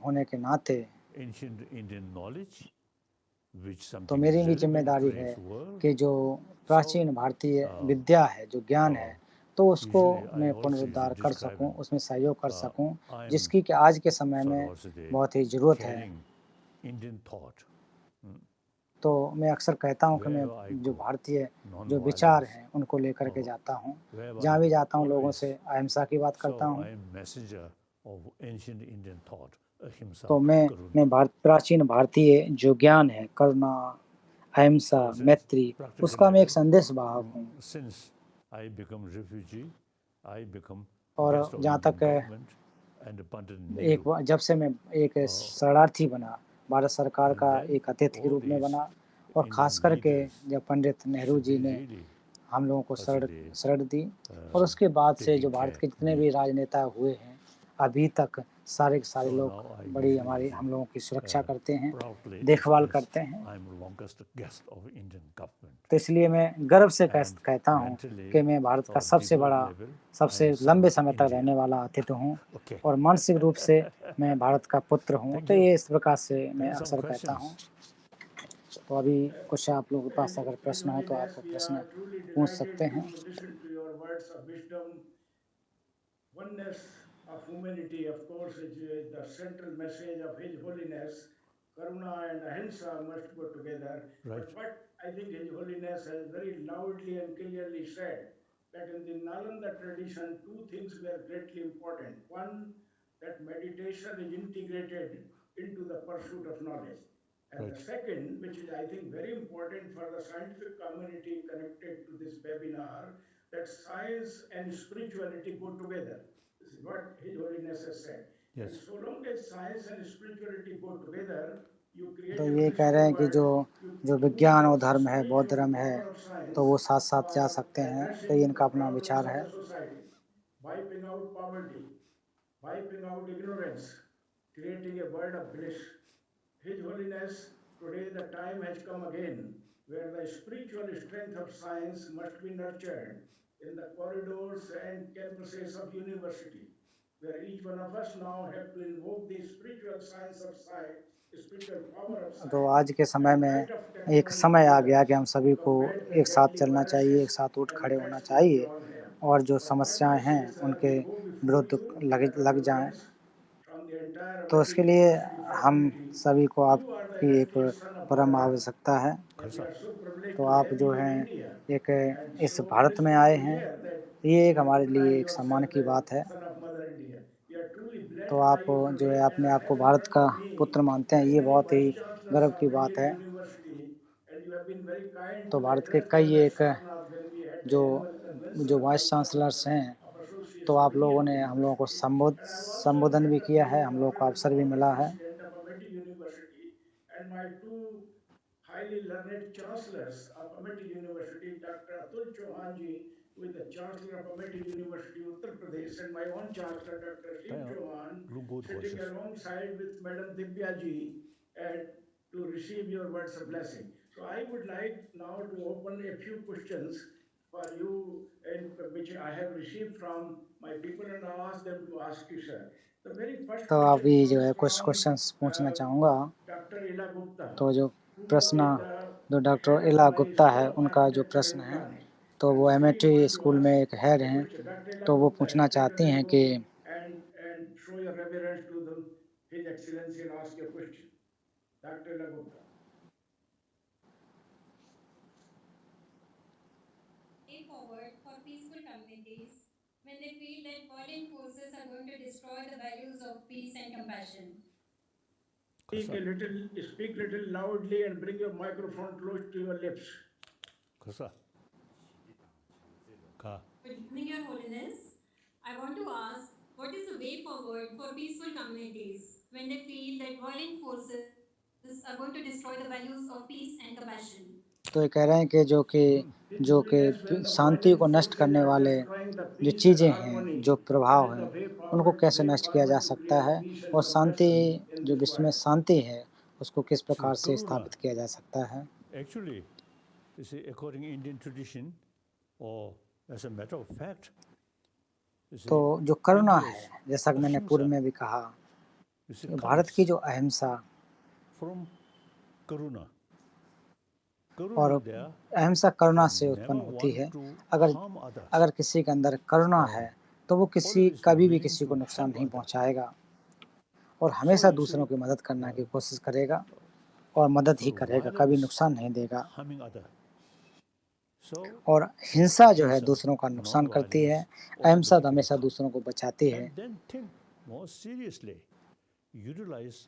होने के नाते ancient Indian knowledge, which तो something मेरी भी relevant to जिम्मेदारी है today's world. कि जो प्राचीन भारतीय विद्या है, जो ज्ञान है, तो उसको Usually I मैं also पुनरुद्धार usually कर describe सकूं, it, उसमें सहयोग कर सकूं, I'm जिसकी कि आज के समय sort of में also the बहुत ही ज़रूरत है। carrying Indian thought, तो मैं अक्सर कहता हूं कि मैं wherever I जो go, भारतीय जो विचार non-violence, हैं, उनको लेकर के जाता हूं। wherever I जहाँ भी go, जाता हूं, लोगों always. से अहिंसा की बात करता So हूं। I am messenger of ancient Indian thought, ahimsa, तो मैं karuna. प्राचीन भारतीय जो ज्ञान है, करुणा, अहिंसा, So since मैत्री, practical उसका मैं एक level, संदेश वाहक हूँ। since I become refugee, I become और guest of जहाँ Indian तक government and Pandit एक Nehru. बार जब से मैं एक शरणार्थी बना, भारत सरकार And का then एक अतिथि के all रूप में these बना, और Indian ख़ास करके leaders जब Pandit Nehru should ji be ने really हम लोगों को also they शरण दी, और उसके बाद से जो taking भारत care के जितने me. भी राजनेता हुए हैं, अभी तक सारे के सारे So लोग now I बड़ी हमारी usually हम लोगों की सुरक्षा करते हैं, proudly देखभाल express करते हैं। I am longest guest of Indian government. तो इसलिए मैं गर्व से And कहता हूँ mentally कि मैं भारत का or सबसे deeper बड़ा, level, I सबसे am son लंबे of समय तक India. रहने वाला अतिथि हूँ, Okay. और मानसिक रूप से मैं भारत का पुत्र हूँ। Thank तो you. ये इस प्रकार से मैं Then some अक्सर कहता हूँ। questions. तो अभी कुछ आप लोगों के पास अगर His प्रश्न हो तो आप Holiness, we प्रश्न are truly पूछ सकते delighted हैं। to listen to your words of wisdom. Oneness of humanity, of course, is the central message of His Holiness. Karuna and Ahimsa must go together. Right. But what I think His Holiness has very loudly and clearly said, that in the Nalanda tradition, two things were greatly important. One, that meditation is integrated into the pursuit of knowledge. And Right. the second, which is I think very important for the scientific community connected to this webinar, that science and spirituality go together. This is what His Holiness has said. Yes. And so long as science and spirituality go together, you create तो a ये कह रहे blissful हैं कि world. You जो use विज्ञान और the धर्म है, बौद्ध spiritual धर्म है, power of तो science वो साथ साथ जा for सकते हैं। तो ये addressing the इनका अपना problems विचार of है। the society, wiping out poverty, wiping out ignorance, creating a world of bliss. His Holiness, today the time has come again where the spiritual strength of science must be nurtured in the corridors and campuses of university, where each one of us now have to invoke the spiritual science of science, spiritual power of तो science आज के समय and में might of एक technology समय आ गया together कि हम सभी to को combat the एक साथ deadly चलना चाहिए, एक viruses साथ उठ and खड़े होना pests which we चाहिए, all have. और जो But my समस्याएं wish हैं is, as उनके we go before विरुद्ध you, that लग our जाएं। friends from the entire तो Amity उसके लिए University हम fraternity, सभी को you are the आपकी एक illustrious son of परम our earth, आवश्यकता है। and we are so privileged तो to आप have जो you in हैं India. एक And इस so भारत में blissful आए to हैं, hear that ये एक you हमारे declare लिए एक सम्मान yourself की the बात है। son of Mother India. We are truly तो blessed by आप you जो है today, and अपने I आप को have in भारत front का of me पुत्र मानते हैं, very ये many बहुत ही vice chancellors गर्व की of बात Indian है। University, and you have been very kind तो to भारत के address कई them at एक Sarnath when we had the जो annual convention of vice vice chancellors chancellors हैं, of तो Association of आप लोगों Indian ने हम लोगों को University. And I've also in संबोधन भी front of किया me है, the हम लोगों को honorable अवसर भी former मिला है। president of Amity University and my two highly learned chancellors of Amity University, Dr. Atul Chauhan ji, who is the Chancellor of Amity University, Uttar Pradesh, and my own Chancellor, Dr. Shiv Chauhan, sitting alongside with Madam Divya ji, to receive your words of blessing. So I would like now to open a few questions for you, and which I have received from my people, and I ask them to ask you, sir. The very first तो question अभी जो comes है कुछ from क्वेश्चंस पूछना चाहूँगा। Dr. Ila Gupta, तो जो who प्रश्न is the जो head डॉक्टर of इला my गुप्ता है School of उनका जो Architecture प्रश्न in है, Bhiwani. तो I वो simply MAT want to school ask में एक हेड the हैं। question. Dr. Ila तो वो Gupta, पूछना take a चाहती हैं little कि go and show your reverence to His Excellency and ask your question. Dr. Ila Gupta. Way forward for peaceful communities when they feel that violent forces are going to destroy the values of peace and compassion. Speak little loudly and bring your microphone close to your lips. Kasa. Ka. Good evening, Your Holiness. I want to ask, what is the way forward for peaceful communities when they feel that violent forces are going to destroy the values of peace and compassion? तो ये कह रहे हैं कि His जो कि Holiness, when the शांति को violent नष्ट forces करने are वाले destroying the जो peace and चीज़ें हैं, harmony, जो what प्रभाव is the हैं, way उनको forward, कैसे नष्ट किया जा to सकता create है, peace and और शांति compassion in जो this विश्व में world? शांति है उसको किस प्रकार से Karuna. स्थापित किया जा सकता है। Actually, you see, according to Indian tradition, or as a matter of fact, you see, तो जो करुणा India's है, जैसा कि मैंने पूर्व ahimsa, में भी कहा, you see, कि भारत comes की जो अहिंसा from Karuna. और Karuna there, अहिंसा करुणा they से उत्पन्न never होती want है। to अगर harm others. अगर किसी के अंदर करुणा और है तो वो always कभी भी willing किसी को to नुकसान help नहीं others. पहुंचाएगा और So हमेशा you दूसरों see, की मदद करने की yeah, कोशिश करेगा और मदद ही so करेगा, कभी violence नुकसान नहीं देगा। harming other. So और हिंसा जो है ahimsa, दूसरों का नुकसान करती है, non-violence, or अहिंसा the हमेशा path. दूसरों को बचाती है। And then think more seriously, utilize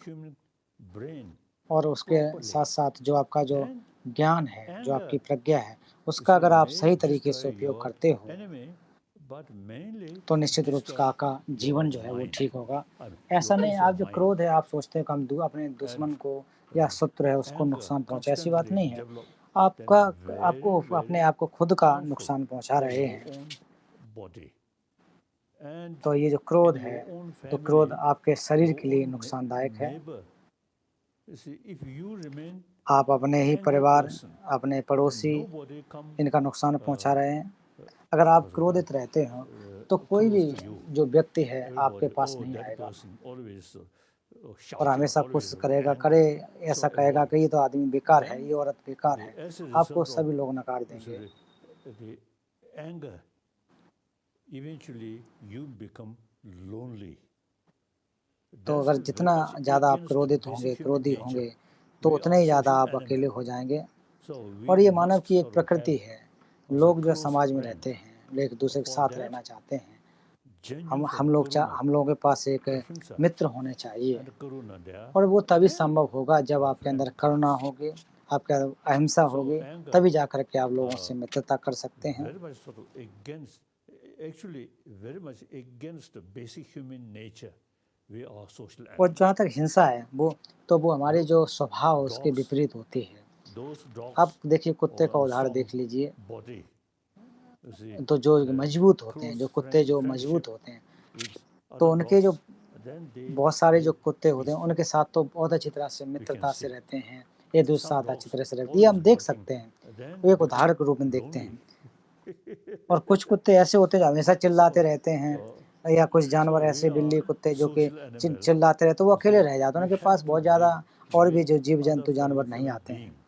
human brain और उसके properly. साथ साथ जो आपका जो Then ज्ञान है, जो anger, आपकी प्रज्ञा है, you उसका see, अगर आप may सही तरीके से destroy उपयोग your करते हो enemy, but mainly तो निश्चित रूप से destroy आपका your जीवन जो है वो mind. ठीक होगा। I mean, ऐसा your नहीं, peace आप of जो mind. क्रोध है आप सोचते हैं कि हम अपने दुश्मन And को या शत्रु है उसको anger नुकसान पहुंचे, ऐसी बात constantly नहीं है। develop, आपका then आपको very, अपने very आप को खुद का harmful नुकसान पहुंचा for रहे your हैं। own body. And तो ये जो क्रोध in है, your own तो क्रोध family, आपके शरीर your के लिए own नुकसानदायक है। neighbor. You see, if you remain आप अपने ही angry परिवार, person, अपने then पड़ोसी nobody come इनका नुकसान पहुंचा रहे हैं। uh, अगर आप sort of क्रोधित रहते हो तो कोई close भी to you. जो व्यक्ति है आपके Everybody, पास oh, नहीं that आएगा person always और shouting, हमेशा always कोशिश करेगा, angry. ऐसा So कहेगा avoid. कि ये तो आदमी बेकार है, Then ये औरत बेकार है, as a आपको result of सभी लोग नकार so देंगे। the anger, eventually you become lonely. तो That's अगर very जितना much ज़्यादा आप against the क्रोधित basic होंगे, human क्रोधी nature. होंगे, तो We उतने are ही ज़्यादा social आप अकेले animal. हो जाएंगे। So और we ये मानव must की एक sort of प्रकृति have है, also लोग जो close समाज में friend. रहते हैं, एक दूसरे के For साथ that, रहना चाहते हैं। genuine हम लोग karuna, हम लोगों के पास एक ahimsa, मित्र होने चाहिए and karuna there. और वो तभी Then संभव होगा जब your आपके friend अंदर करुणा comes. होगी, आपके अंदर अहिंसा So होगी, anger, तभी जाकर के आप लोगों से मित्रता कर सकते हैं। very much sort of against, actually very much against the basic human nature. We are social और animals. जहाँ तक हिंसा है वो हमारे जो स्वभाव है उसके Dogs, विपरीत होती है। those dogs आप देखिए कुत्ते का or उदाहरण strong देख लीजिए, body, you see, तो जो the मजबूत होते हैं, close जो कुत्ते जो friendship मजबूत होते हैं, with तो other उनके जो dogs, then they बहुत सारे जो live कुत्ते होते हैं peaceful. उनके साथ तो बहुत अच्छी तरह से We can मित्रता से see. रहते हैं, एक दूसरे के Some साथ अच्छी dogs तरह से रहते हैं, ये हम always देख barking, सकते हैं, then वो एक become उदाहरण के रूप में देखते lonely. हैं। और कुछ कुत्ते ऐसे होते हैं जो हमेशा चिल्लाते So, रहते हैं, uh, या कुछ so जानवर we ऐसे बिल्ली are कुत्ते जो कि social animal. चिल्लाते रहते हैं, वो You अकेले see, रह जाते हैं, we उनके have पास to बहुत ज़्यादा live और भी with जो जीव other जंतु जानवर नहीं fellow आते हैं। being.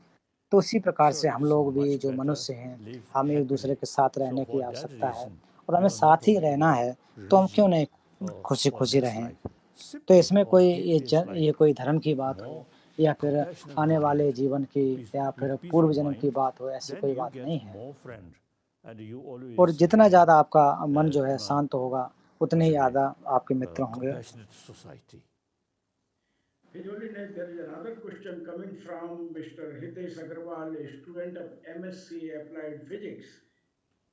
तो उसी प्रकार So से it हम is लोग भी much जो better मनुष्य हैं, live हमें एक दूसरे happily. के साथ So रहने की for that आवश्यकता है reason, और we हमें are not साथ ही talking रहना about है, तो हम क्यों religion नहीं खुशी or खुशी this रहें। life. तो Simply इसमें or कोई this life, ये कोई धर्म की बात हो more या फिर compassionate आने वाले mind, जीवन की या फिर with पूर्व peaceful जन्म की mind, बात हो, ऐसी then कोई you बात get नहीं है। more friend, and you और always जितना live ज़्यादा आपका मन जो है in a शांत होगा, उतने ही possibly ज़्यादा आपके मित्र होंगे। compassionate society. His Holiness, there is another question coming from Mr. Hitesh Agarwal, a student of MSc Applied Physics.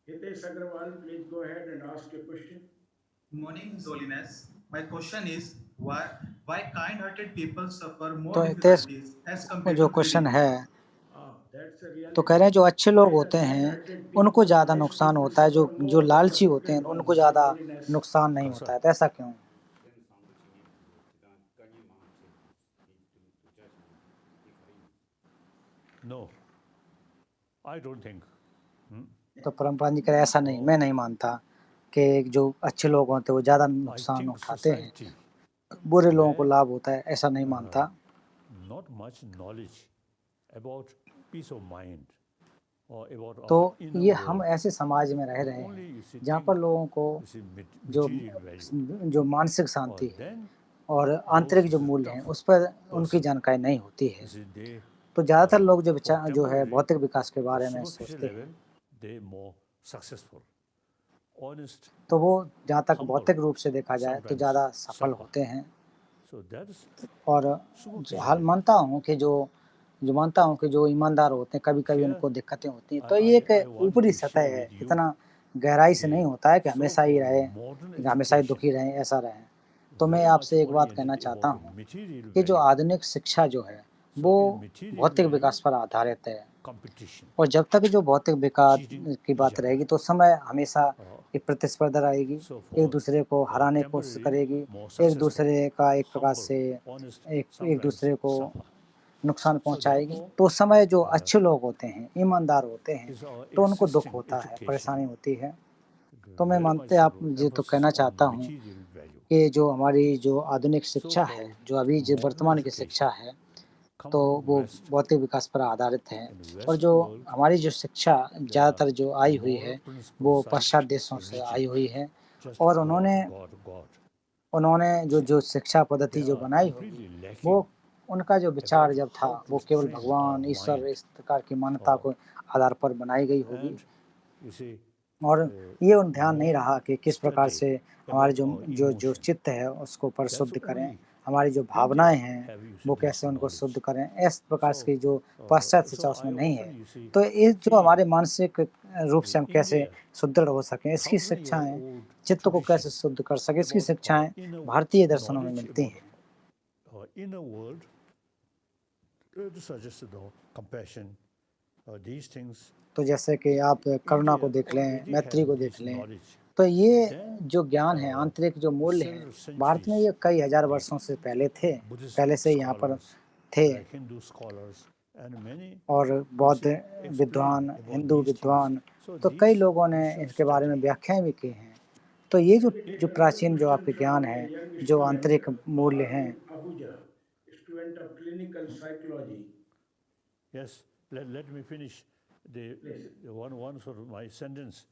Hitesh Agarwal, please go ahead and ask your question. Good morning, His Holiness. My question is why kind-hearted people suffer more तो हितेश difficulties as को compared जो to क्वेश्चन greedy है, That's a तो कह रहे reality. हैं जो अच्छे लोग Why the होते हैं kind-hearted उनको people, ज़्यादा nice नुकसान people होता है, suffer जो more than the लालची होते हैं wicked उनको ones, His ज़्यादा Holiness? नुकसान नहीं Kasa. होता है, तो ऐसा क्यों? No, I don't think. तो परंपरा जी कह रहे ऐसा नहीं, मैं नहीं मानता कि जो अच्छे लोग होते हैं वो ज़्यादा I नुकसान think उठाते हैं, society बुरे लोगों को where लाभ होता है, ऐसा नहीं मानता। not much knowledge about peace of mind or about तो our inner ये world. हम ऐसे समाज में रह रहे Only हैं, you see जहाँ think पर लोगों को you see जो material value. जो मानसिक Or शांति है then और those आंतरिक जो who is मूल्य tough हैं, उस पर उनकी person, जानकारी नहीं होती है। you see they तो ज़्यादातर लोग जो for जो है temporary भौतिक विकास के or बारे में superficial सोचते हैं, level they more successful, honest, तो वो जहाँ तक humble, भौतिक रूप से देखा जाए तो sometimes ज़्यादा सफल suffer. होते हैं। So that is और superficial हाल level. मानता हूँ कि मानता हूँ कि जो ईमानदार होते हैं, कभी-कभी Here उनको दिक्कतें होती हैं। I, तो ये I, I एक want ऊपरी to सतह share है, with you इतना गहराई से the नहीं होता है कि हमेशा ही so-called रहे, modern हमेशा ही education दुखी रहें, ऐसा रहें। तो मैं very much आपसे एक बात कहना oriented चाहता about the हूँ material कि जो value. आधुनिक शिक्षा जो है, So वो in material भौतिक value, विकास पर आधारित है। competition, और जब तक जो भौतिक विकास cheating की बात each other. रहेगी तो उस समय हमेशा Uh, एक प्रतिस्पर्धा रहेगी, so एक for दूसरे को हराने की कोशिश temporary, करेगी, more एक successful, दूसरे का एक प्रकार humble, से honest, एक sometimes दूसरे को suffer. नुकसान So पहुंचाएगी। therefore, तो उस समय जो अच्छे लोग होते हैं, ईमानदार होते हैं, is our तो उनको दुख existing होता है, education परेशानी होती है। तो मैं very मानते much आप ये तो emphasis कहना on चाहता हूँ material value. कि जो हमारी जो आधुनिक शिक्षा है, So-called जो अभी जो modern वर्तमान की education शिक्षा है, come तो from वो West. भौतिक विकास पर आधारित है। In the और Western जो world, हमारी जो शिक्षा there are ज़्यादातर जो आई हुई moral है, principles वो side पश्चात देशों से religion. आई हुई है। Just और God, God, God. उन्होंने जो शिक्षा पद्धति They जो are बनाई होगी, completely lacking वो उनका जो विचार about जब था, how to वो केवल train भगवान, our ईश्वर mind. इस प्रकार की मान्यता को आधार पर बनाई गई होगी। And you see, और ये उन ध्यान नहीं more रहा कि किस प्रकार study से हमारे about our जो emotion. चित्त है उसको That's परिशुद्ध करें, only हमारी जो India भावनाएं हैं have you see वो this कैसे उनको knowledge. शुद्ध करें, इस प्रकार So, की जो पाश्चात्य शिक्षा so I उसमें नहीं है। often you see तो ये जो feel हमारे मानसिक रूप से हम कैसे India, सुदृढ़ हो सकें, इसकी शिक्षाएं, thousand-year-old चित्त को कैसे tradition शुद्ध कर सकें, इसकी about our शिक्षाएं inner भारतीय दर्शनों में knowledge मिलती about हैं। our inner world to suggest the compassion, these things. तो जैसे कि आप करुणा को India देख लें, already मैत्री have को this देख लें, knowledge. तो ये Then जो ज्ञान है, आंतरिक जो मूल्य हैं, several भारत में centuries, ये कई हजार the वर्षों से पहले थे, Buddhist पहले से यहाँ पर scholars, थे। like Hindu scholars, and many और you बौद्ध see, explain विद्वान, about हिंदू these विद्वान, things. So तो कई these लोगों ने you should इनके बारे में study. व्याख्याएं भी की हैं। तो ये Let me take जो another प्राचीन जो question आपके ज्ञान from a है, young जो student, आंतरिक मूल्य हैं, Harun Ahuja, student of clinical psychology. Yes, let me finish the, Please. the one sort of my sentence.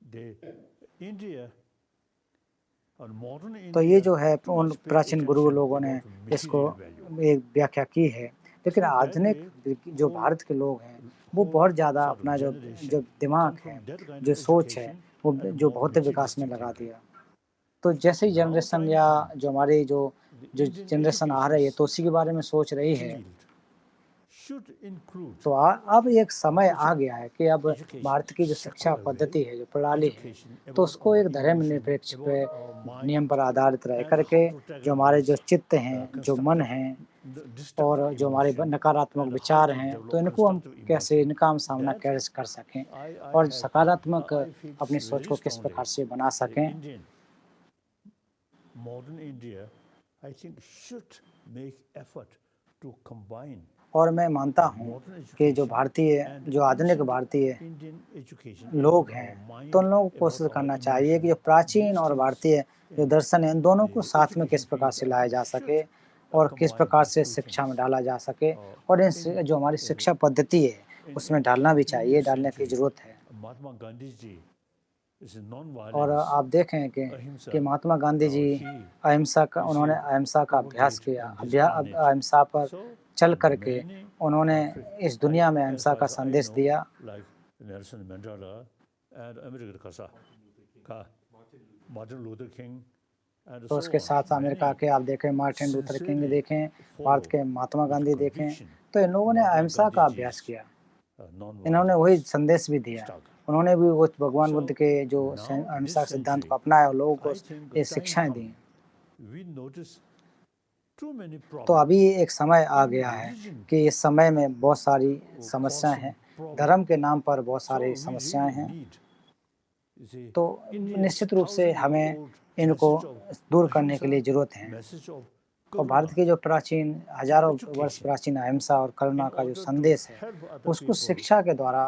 The India और modern तो ये India जो है too उन much pay प्राचीन गुरु attention लोगों ने about इसको material value. एक व्याख्या की है, लेकिन So that आधुनिक way, जो whole- भारत के लोग हैं वो whole बहुत ज़्यादा sort of अपना जो generation दिमाग come है, from that kind जो of सोच है, education वो and जो more भौतिक विकास में materialistic लगा thinking. दिया। तो जैसे ही Now जनरेशन time या come, जो हमारी जो the Indian जनरेशन आ रही है तो उसी के बारे में सोच रही है। field should include तो अब एक समय आ गया है कि अब education, भारत की जो शिक्षा secular way, पद्धति है, जो प्रणाली है, education तो about उसको our एक धर्मनिरपेक्ष emotion, पे about our नियम mind, पर आधारित रह and करके how to tackle जो हमारे जो this, चित्त हैं, जो मन constructive, हैं destructive और जो हमारे emotion, नकारात्मक and how विचार to हैं, तो develop इनको हम constructive कैसे emotion. इनका हम सामना That कैसे कर सकें I और have, सकारात्मक I feel अपनी सोच very को किस strongly प्रकार से बना the सकें। Indian, modern India, I think should make effort to combine और मैं मानता हूँ modern कि जो education भारतीय, and जो आधुनिक ancient भारतीय Indian education लोग about हैं, our mind, तो उन लोगों को about कोशिश our करना चाहिए कि emotion. जो प्राचीन These और things भारतीय जो in दर्शन है, इन दोनों को the साथ में किस education प्रकार field, से I लाया think जा should सके और किस combine प्रकार these से two शिक्षा में things. डाला जा सके और In जो हमारी शिक्षा पद्धति है उसमें डालना भी चाहिए, 20th डालने की century, ज़रूरत है। Mahatma Gandhi ji is a और non-violence, आप देखें कि ahimsa. महात्मा गांधी जी He अहिंसा का, you उन्होंने see, अहिंसा का अभ्यास propagate किया, on this planet. अहिंसा पर So चल करके many उन्होंने इस दुनिया में as अहिंसा far का as I संदेश know, दिया। like Nelson Mandela and America Kasa, Martin Luther King, and तो so उसके on. साथ अमेरिका Many के आप देखें मार्टिन लूथर किंग sincerely देखें, follow भारत के महात्मा with गांधी देखें, conviction तो इन लोगों ने Mahatma अहिंसा का अभ्यास Gandhiji's किया। non-violence इन्होंने वही संदेश भी दिया, struggle. उन्होंने भी वो भगवान So बुद्ध के जो now अहिंसा this सिद्धांत century, को अपनाया और लोगों को I think ये the time शिक्षाएं come, the. we notice too many तो problems. अभी एक समय आ Even गया है religion कि इस समय में बहुत सारी will समस्याएं cause हैं, some problem. धर्म के नाम पर बहुत So सारी we समस्याएं really हैं। need, you see, तो India's निश्चित रूप से हमें 1000-year-old इनको message of दूर करने के ahimsa, लिए ज़रूरत है। message of और भारत के जो प्राचीन हजारों वर्ष प्राचीन अहिंसा और करुणा का जो संदेश है उसको शिक्षा के द्वारा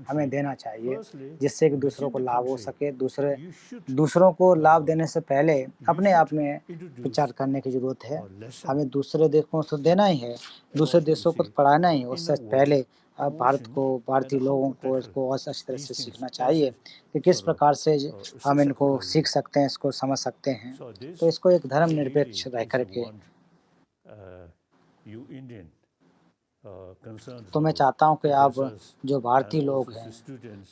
हमें देना चाहिए, जिससे कि दूसरों को लाभ हो सके। दूसरों को लाभ देने से पहले अपने आप में विचार करने की जरूरत है। हमें दूसरे देशों को तो देना ही है, दूसरे देशों को तो पढ़ाना ही है। उससे पहले भारत को, भारतीय लोगों को इसको और अच्छी तरह से सीखना चाहिए कि किस प्रकार से हम इनको सीख सकते हैं, इसको समझ सकते हैं। तो इसको एक धर्मनिरपेक्ष रह करके तो मैं चाहता हूँ कि आप जो भारतीय लोग हैं,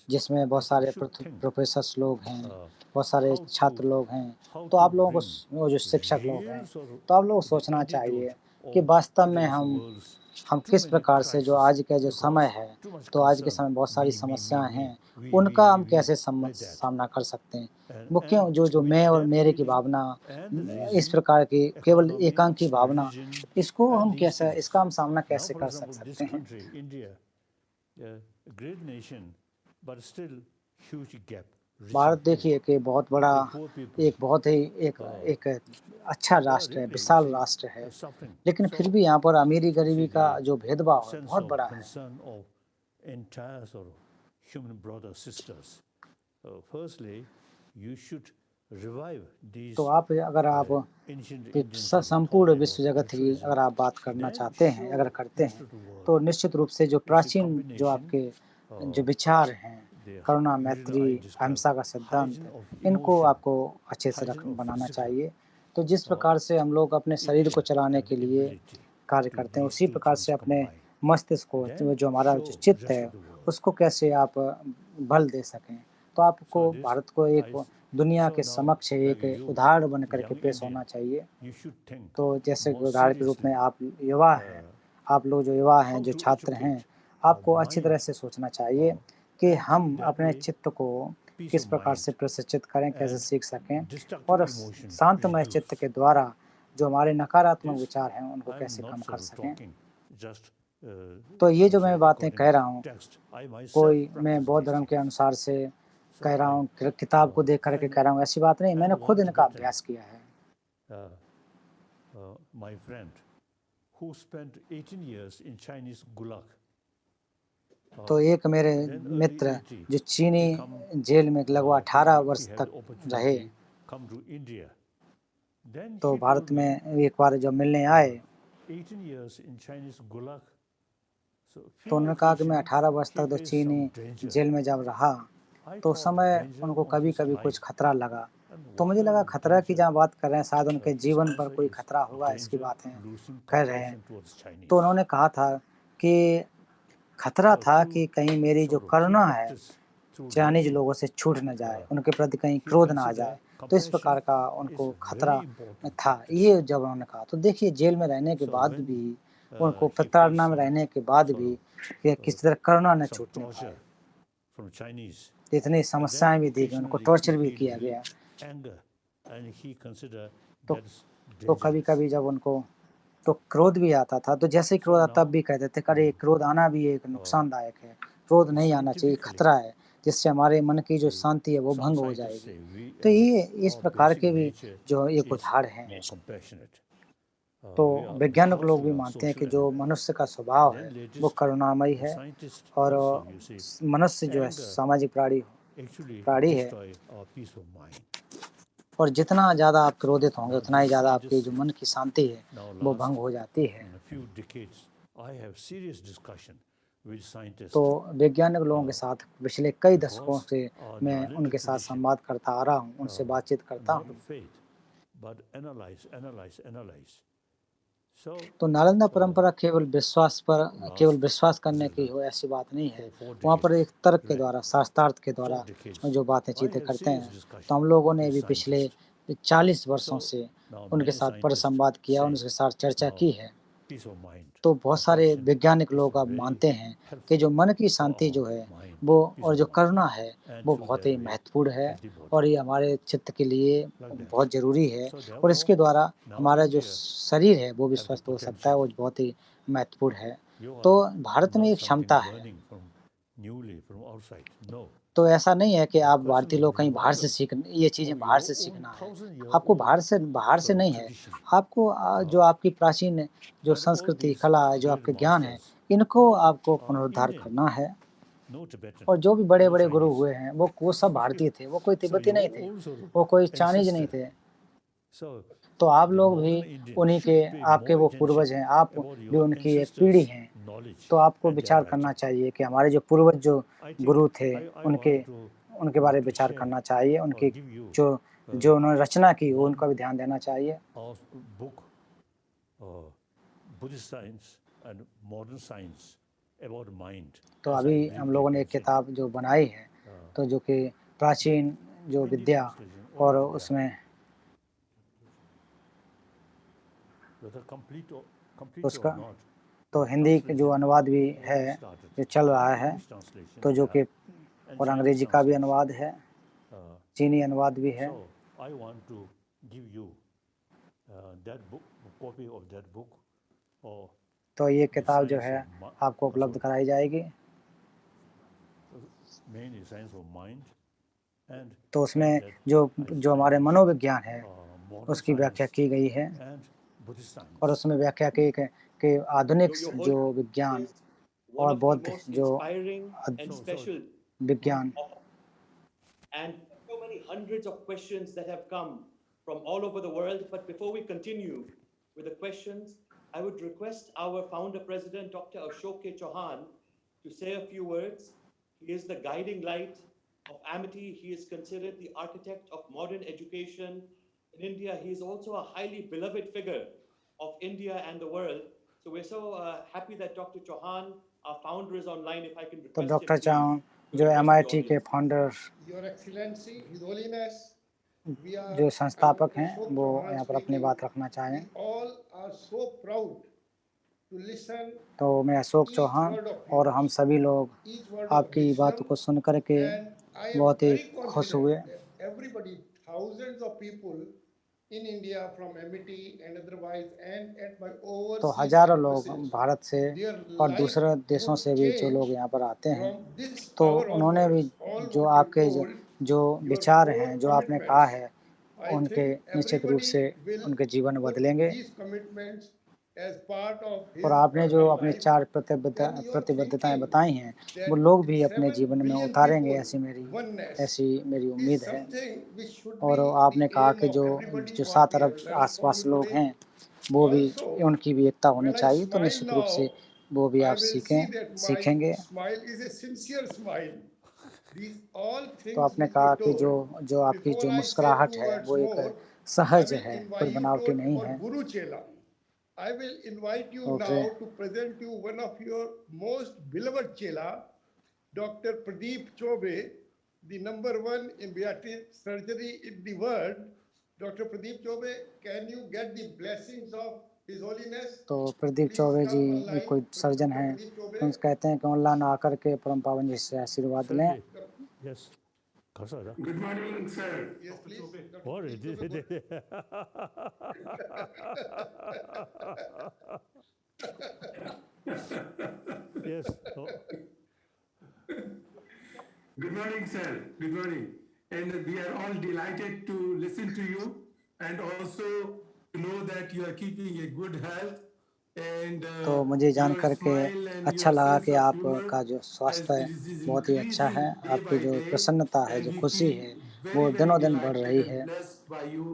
जिसमें बहुत सारे प्रोफेसर्स लोग हैं, बहुत सारे छात्र लोग हैं, तो आप लोगों को, वो जो शिक्षक लोग हैं, तो आप लोगों को सोचना चाहिए कि वास्तव में हम किस प्रकार से जो आज का जो समय है, तो आज के समय बहुत सारी समस्याएं हैं, उनका हम कैसे सामना कर सकते हैं। मुख्य जो मैं और मेरे की भावना, इस प्रकार की केवल एकांकी भावना, इसको हम कैसे, इसका हम सामना कैसे कर सकते हैं। भारत देखिए कि बहुत बड़ा, एक बहुत ही एक अच्छा राष्ट्र है, विशाल राष्ट्र है, लेकिन फिर भी यहाँ पर अमीरी गरीबी का जो भेदभाव है बहुत बड़ा है। तो आप अगर आप संपूर्ण विश्व जगत की अगर आप बात करना चाहते हैं, अगर करते हैं, तो निश्चित रूप से जो प्राचीन जो आपके जो विचार हैं, करुणा, मैत्री, अहिंसा का सिद्धांत, इनको आपको अच्छे से बनाना चाहिए। तो जिस प्रकार से हम लोग अपने शरीर को चलाने के लिए कार्य करते हैं, उसी प्रकार से अपने मस्तिष्क को, जो हमारा जो चित्त है, उसको कैसे आप बल दे सकें। तो आपको भारत को एक दुनिया के समक्ष एक उदाहरण बन करके पेश होना चाहिए। तो जैसे उदाहरण के रूप में आप युवा हैं, आप लोग जो युवा हैं, जो छात्र हैं, आपको अच्छी तरह से सोचना चाहिए कि हम अपने चित्त को किस प्रकार से प्रशिक्षित करें, कैसे सीख सकें, और शांतमय चित्त के द्वारा जो हमारे नकारात्मक विचार हैं उनको कैसे कम कर सकें। तो ये जो मैं बातें कह रहा हूँ, कोई मैं बौद्ध धर्म के अनुसार से कह रहा हूँ, किताब को देख करके कह रहा हूँ, ऐसी बात नहीं। मैंने खुद इनका अभ्यास किया है। तो एक मेरे मित्र जो चीनी जेल में लगभग 18 वर्ष तक रहे, तो भारत में एक बार जब मिलने आए, तो उन्होंने कहा कि मैं 18 वर्ष तक तो चीनी जेल में जब रहा, तो उस समय उनको कभी कभी कुछ खतरा लगा। तो मुझे लगा खतरा की जहाँ बात कर रहे हैं, शायद उनके जीवन पर कोई खतरा होगा, इसकी बातें कह रहे हैं। तो उन्होंने कहा था कि खतरा था कि कहीं मेरी जो करुणा है चाइनीज लोगों से छूट न जाए, उनके प्रति कहीं क्रोध ना आ जाए। तो इस प्रकार का उनको खतरा था, ये जब उन्होंने कहा। तो देखिए, जेल में रहने के बाद भी, उनको प्रताड़ना में रहने के बाद भी किसी तरह करुणा न छूटने पाए। इतनी समस्याएं भी दी गई, उनको टॉर्चर भी किया गया। तो कभी कभी जब उनको तो क्रोध भी आता था, तो जैसे ही क्रोध आता तब भी कहते थे, अरे क्रोध आना भी एक नुकसानदायक है, क्रोध नहीं आना चाहिए, खतरा है, जिससे हमारे मन की जो शांति है वो भंग हो जाएगी। तो ये इस प्रकार के भी जो एक उदाहरण है। तो वैज्ञानिक लोग भी मानते हैं कि जो मनुष्य का स्वभाव है वो करुणामयी है, और मनुष्य जो है सामाजिक प्राणी है, और जितना ज़्यादा आप क्रोधित होंगे उतना ही ज़्यादा आपकी जो मन की शांति है वो भंग हो जाती है। तो वैज्ञानिक लोगों के साथ पिछले कई दशकों से मैं उनके साथ संवाद करता आ रहा हूँ, उनसे बातचीत करता हूँ। तो नालंदा परंपरा केवल विश्वास करने की हो, ऐसी बात नहीं है। वहाँ पर एक तर्क के द्वारा, शास्त्रार्थ के द्वारा जो बातें चीतें करते हैं। तो हम लोगों ने भी पिछले 40 वर्षों से उनके साथ पर संवाद किया, उनके साथ चर्चा की है। तो बहुत सारे वैज्ञानिक लोग अब मानते हैं कि जो मन की शांति जो है वो, और जो करुणा है वो बहुत ही महत्वपूर्ण है, और ये हमारे चित्त के लिए बहुत ज़रूरी है, और इसके द्वारा हमारा जो शरीर है वो भी स्वस्थ हो सकता है, वो बहुत ही महत्वपूर्ण है। तो भारत में एक क्षमता है, तो ऐसा नहीं है कि आप भारतीय लोग कहीं बाहर से सीख ये चीज़ें बाहर से सीखना है। आपको बाहर से नहीं है, आपको जो आपकी प्राचीन जो संस्कृति, कला है, जो आपके ज्ञान है, इनको आपको पुनरुद्धार करना है। No Tibetan, और जो भी no बड़े-बड़े गुरु Chinese. हुए हैं, वो सब भारतीय थे, वो कोई So तिब्बती नहीं your थे, own sort of वो कोई चाइनीज़ नहीं ancestor. थे। So तो आप the लोग भी modern Indian उन्हीं should के pay आपके more वो attention पूर्वज हैं, आप about भी your उनकी एक पीढ़ी ancestors' हैं। knowledge तो आपको and their विचार करना writing. चाहिए कि हमारे जो पूर्वज जो I think गुरु थे, I उनके want to उनके बारे में to विचार share करना चाहिए, or उनकी give you जो जो उन्होंने रचना की, वो उनका भी ध्यान देना चाहिए। of book, Buddhist science and modern science about mind. तो as I अभी हम briefly लोगों ने एक mentioned. किताब जो बनाई है, तो जो कि प्राचीन जो Hindi विद्या translation और already there. उसमें Whether complete or उसका not, तो the हिंदी के जो translation अनुवाद भी already है, started. जो चल रहा है, English translation तो जो there कि and और Chinese अंग्रेजी का भी translation. अनुवाद है, Uh, चीनी अनुवाद भी है। So I want to give you that book, copy of that book, or तो ये the किताब जो science है of आपको उपलब्ध कराई जाएगी। mainly science of mind, and तो उसमें that जो I जो हमारे find मनोविज्ञान है, modern उसकी व्याख्या science की गई है and Buddhist science. और उसमें व्याख्या की कि आधुनिक Your जो Holiness विज्ञान is one और of the बौद्ध most जो inspiring and So- special विज्ञान and so many hundreds of questions that have come from all over the world. But before we continue with the questions, I would request our founder president, Dr. Ashok K. Chauhan, to say a few words. He is the guiding light of Amity. He is considered the architect of modern education in India. He is also a highly beloved figure of India and the world. So we're so happy that Dr. Chauhan, our founder, is online. If I can तो request doctor him, please, chown to जो address the MIT के audience. Founder Your Excellency, His Holiness, we are, जो संस्थापक I'm हैं, Ashok वो Chauhan यहाँ पर अपनी speaking. बात रखना चाहें। We all are so proud to listen तो मैं Ashok each Chauhan word of और हम yours, सभी लोग each word of आपकी बातों wisdom, को सुन कर के and I am बहुत ही very खुश हुए। confident that everybody, thousands of people in India from MIT and otherwise and by तो overseas हजारों लोग campuses, भारत से their और life दूसरे देशों would से भी जो लोग change यहाँ पर आते हैं, from this तो hour उन्होंने भी onwards. All जो what you आपके told, जो your विचार 4 हैं, जो आपने कहा commitments, है, I उनके think निश्चित रूप से everybody will उनके जीवन put बदलेंगे। these commitments as part of और his आपने जो personal अपनी life. 4 Then you are प्रतिबद्धताएं thinking बताई हैं, वो that लोग with भी अपने 7 जीवन में billion उतारेंगे, people, oneness ऐसी मेरी is उम्मीद है। something which should और be आपने the कहा aim कि of everybody, जो what 7 we Arab have learned from आसपास you लोग today. हैं, वो भी Also, उनकी भी एकता होनी when I चाहिए, तो smile निश्चित रूप से now, वो भी I आप will see that my सीखेंगे। smile is a sincere smile. These all तो things आपने which कहा you कि told, जो आपकी before जो I say मुस्कुराहट 2 है, words वो एक more, I सहज will है, invite कोई you बनावटी told नहीं about है। Guru Chela. I will invite you Okay. now to present you one of your most beloved Chela, Dr. Pradeep Chobe, the #1 in pediatric surgery in the world. Dr. Pradeep Chobe, can you get the blessings of His Holiness? तो Pradeep Please Choubey ji come online. कोई सर्जन Dr. हैं, Pradeep Chobe. तो उनसे कहते हैं कि ऑनलाइन आकर के परम पावन जी से आशीर्वाद लें। Certainly. Yes. Kasara. Good morning, sir. Yes, please. Dr. Or Pradeep Chobe, yes. Oh. Good morning, sir. Good morning. And we are all delighted to listen to you and also to know that you are keeping a good health. And तो मुझे जान your करके smile and अच्छा your लगा sense कि of आपका humor जो as स्वास्थ्य है, it is बहुत ही अच्छा है। increasing day आपकी by जो day, प्रसन्नता है, and जो we खुशी feel है, very, वो very दिनों-दिन बढ़ delighted रही and है। blessed by you.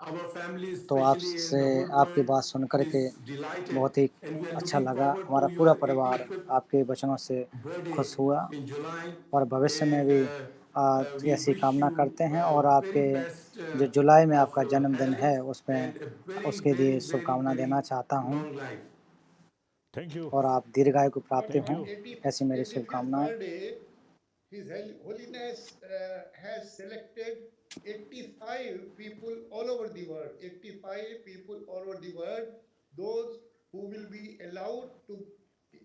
Our family, तो especially in आपसे the whole आपकी बात world, सुन कर के is delighted, बहुत ही and we are अच्छा looking लगा। forward हमारा to पूरा your परिवार 85th आपके वचनों से birthday खुश हुआ in July, और भविष्य में and भी we ऐसी wish कामना you करते हैं। और आपके very best जो जुलाई में of आपका your जन्मदिन है, health उसमें and a very, उसके very, लिए very, शुभकामना देना very चाहता हूँ long life. Thank you. और आप दीर्घायु की प्राप्ति on हों, 85th ऐसी मेरी शुभकामनाएं। birthday, His Holiness has selected 85 people all over the world. 85 people all over the world, those who will be allowed to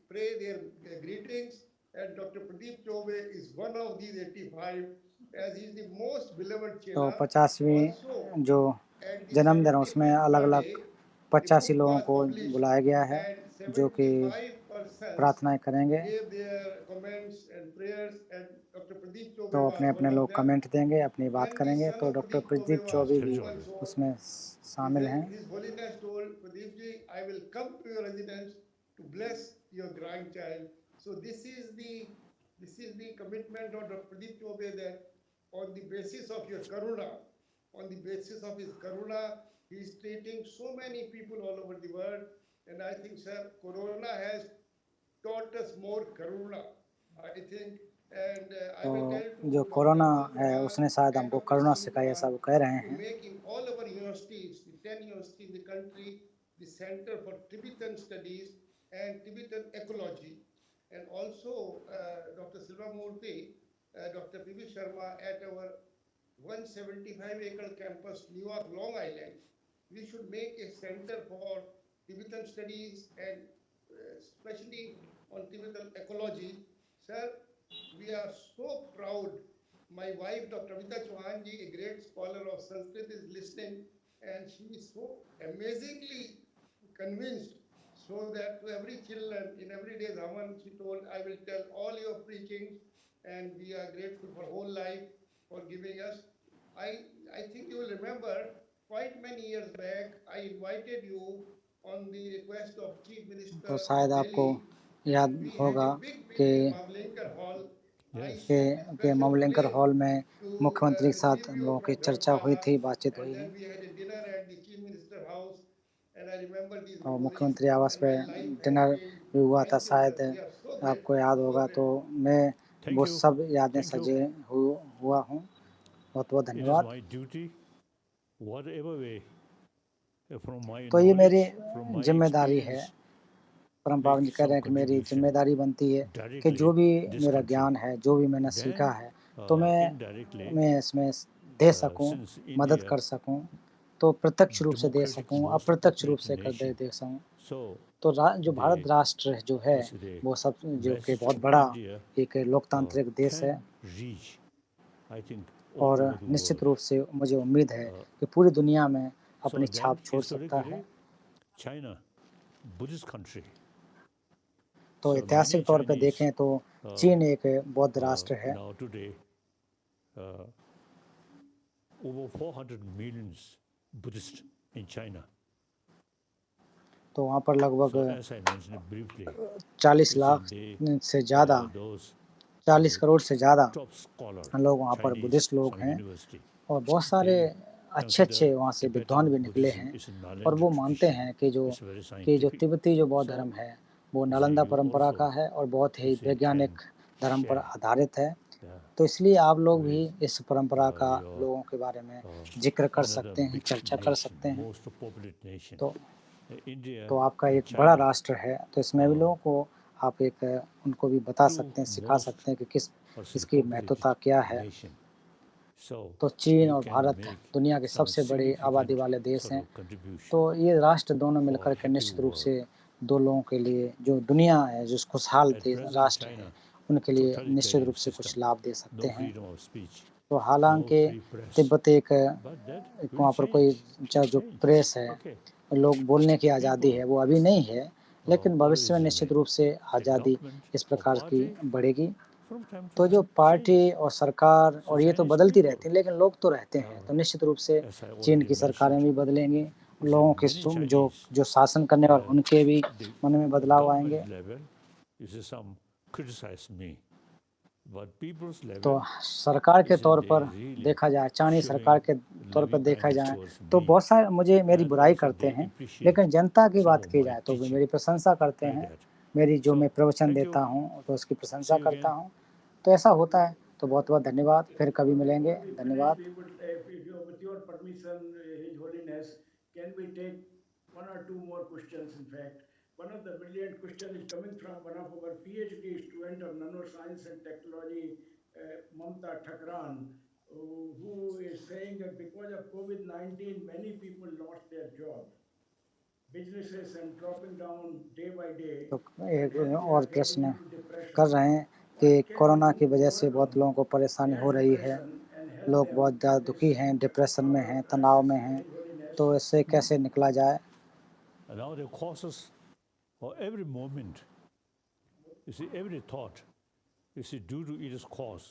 pray their greetings. And Dr. Pradeep Chobe is one of these 85, as he is the most beloved तो Chela. 50वीं Also, जो at the जन्मदिन है, उसमें 75th अलग-अलग birthday, the 85 book लोगों was को published, बुलाया गया है, and जो कि 75 persons प्रार्थनाएं करेंगे। gave their comments and prayers, and Dr. Dr. Pradeep Chaubey तो was अपने one अपने of लोग them. कमेंट देंगे, अपनी बात When the करेंगे। son तो of doctor Pradeep Pradeep Chaubey Choubey was भी born, so उसमें शामिल हैं। His Holiness told Pradeep ji, I will come to your residence to bless your grandchild. So this is the commitment of Dr. Pradeep Chaubey, that on the basis of your karuna, on the basis of his karuna, he is treating so many people all over the world. And I think, sir, Corona has taught us more karuna, I think. And I will tell तो to जो Dr. कोरोना Anil है Kumar उसने शायद and हमको Dr. करुणा Sunil सिखाई, ऐसा Kumar वो कह रहे to हैं। make in all our universities, the 10 universities in the country, the Center for Tibetan Studies and Tibetan Ecology. And also, Dr. Silva Murthy, Dr. P.V. Sharma at our 175-acre campus, New York, Long Island, we should make a center for Tibetan studies and especially on Tibetan ecology. Sir, we are so proud. My wife, Dr. Amita Chauhanji, a great scholar of Sanskrit, is listening, and she is so amazingly convinced, so that to every children in every day Raman, she told, I will tell all your preachings, and we are grateful for whole life for giving us. I think you will remember quite many years back, I invited you on the request of Chief Minister तो शायद of आपको Delhi, याद and we had होगा a big कि meeting in Mavlinkar Hall. I Yes. took a के special ममलिंकर plane हॉल में to मुख्यमंत्री के साथ receive हम you लोगों की from चर्चा हुई Dharamshala, थी, बातचीत and हुई। then we had a dinner at the Chief Minister House, and I remember these और memories, मुख्यमंत्री आवास and पे my life has dinner been. भी हुआ था, Thank you, शायद sir. We are so आपको grateful, याद so होगा। तो grateful. मैं Thank वो you. सब यादें Thank you. सजे हुआ हूँ। बहुत बहुत It is धन्यवाद। my duty, whatever way, from my तो ये मेरी knowledge, from my जिम्मेदारी है। experience, परम पावन जी make कह रहे some हैं कि मेरी contribution जिम्मेदारी बनती है कि directly जो भी this मेरा country. ज्ञान है, जो भी मैंने सीखा Then, है, तो indirectly, मैं इसमें दे सकूं, since मदद India, कर सकूं, तो प्रत्यक्ष रूप से दे democratic, सकूं, most अप्रत्यक्ष रूप populated से कर nation, दे सकूं। so तो जो भारत the राष्ट्र जो है, the वो सब जो कि message बहुत of बड़ा India एक लोकतांत्रिक देश है। can reach, I think, all और over the निश्चित world. रूप से मुझे उम्मीद है कि पूरी दुनिया में So अपनी छाप then, छोड़ सकता है। historically, China, Buddhist country. तो So ऐतिहासिक many तौर पे Chinese देखें तो चीन एक बौद्ध राष्ट्र है। now today, over 400 millions Buddhists in China. तो वहाँ पर लगभग So as I mentioned briefly, 40 lakh से ज़्यादा, those 40 करोड़ से ज़्यादा top scholar लोग वहाँ पर Chinese बुद्धिस्ट लोग some हैं, university, और बहुत सारे अच्छे अच्छे वहाँ से विद्वान भी निकले हैं। और वो मानते हैं कि जो तिब्बती जो बौद्ध धर्म है वो नालंदा परंपरा का है और बहुत ही वैज्ञानिक धर्म पर आधारित है। तो इसलिए आप लोग भी इस परंपरा का लोगों के बारे में जिक्र कर सकते हैं, चर्चा कर सकते हैं। तो आपका एक बड़ा राष्ट्र है, तो इसमें भी लोगों को आप एक उनको भी बता सकते हैं, सिखा सकते हैं कि किस इसकी महत्वता क्या है। तो चीन और भारत दुनिया के सबसे बड़े आबादी वाले देश हैं। तो ये राष्ट्र दोनों मिलकर के निश्चित रूप से दो लोगों के लिए, जो दुनिया है, जो खुशहाल राष्ट्र है, उनके लिए निश्चित रूप से कुछ लाभ दे सकते हैं। तो हालांकि तिब्बत एक वहाँ पर कोई जो प्रेस है, लोग बोलने की आज़ादी है, वो अभी नहीं है, लेकिन भविष्य में निश्चित रूप से आज़ादी इस प्रकार की बढ़ेगी। तो जो पार्टी और सरकार और ये तो बदलती रहती है, लेकिन लोग तो रहते हैं। तो निश्चित रूप से चीन की सरकारें भी बदलेंगी, लोगों के जो शासन करने वाले उनके भी मन में बदलाव आएंगे। तो सरकार के तौर पर देखा जाए, चाइनीज सरकार के तौर पर देखा जाए तो बहुत सारे मुझे मेरी बुराई करते हैं, लेकिन जनता की बात की जाए तो मेरी प्रशंसा करते हैं। मेरी जो मैं प्रवचन देता हूँ तो उसकी प्रशंसा करता हूँ। तो ऐसा होता है। तो बहुत बहुत धन्यवाद, फिर कभी मिलेंगे। धन्यवाद। With your permission, His Holiness, can we take one or two more questions? In fact, one of the brilliant questions is coming from one of our PhD student of nanoscience and technology, Mamta Thakran, who is saying that because of COVID-19, many people lost their job. Businesses and dropping down day by day. तो एक और प्रश्न कर रहे हैं कि कोरोना की वजह से बहुत लोगों को परेशानी हो रही है, लोग बहुत ज़्यादा दुखी हैं, डिप्रेशन में हैं, तनाव में हैं, तो इससे कैसे निकला जाए? Now the causes for every moment, you see, every thought, you see, due to its cause,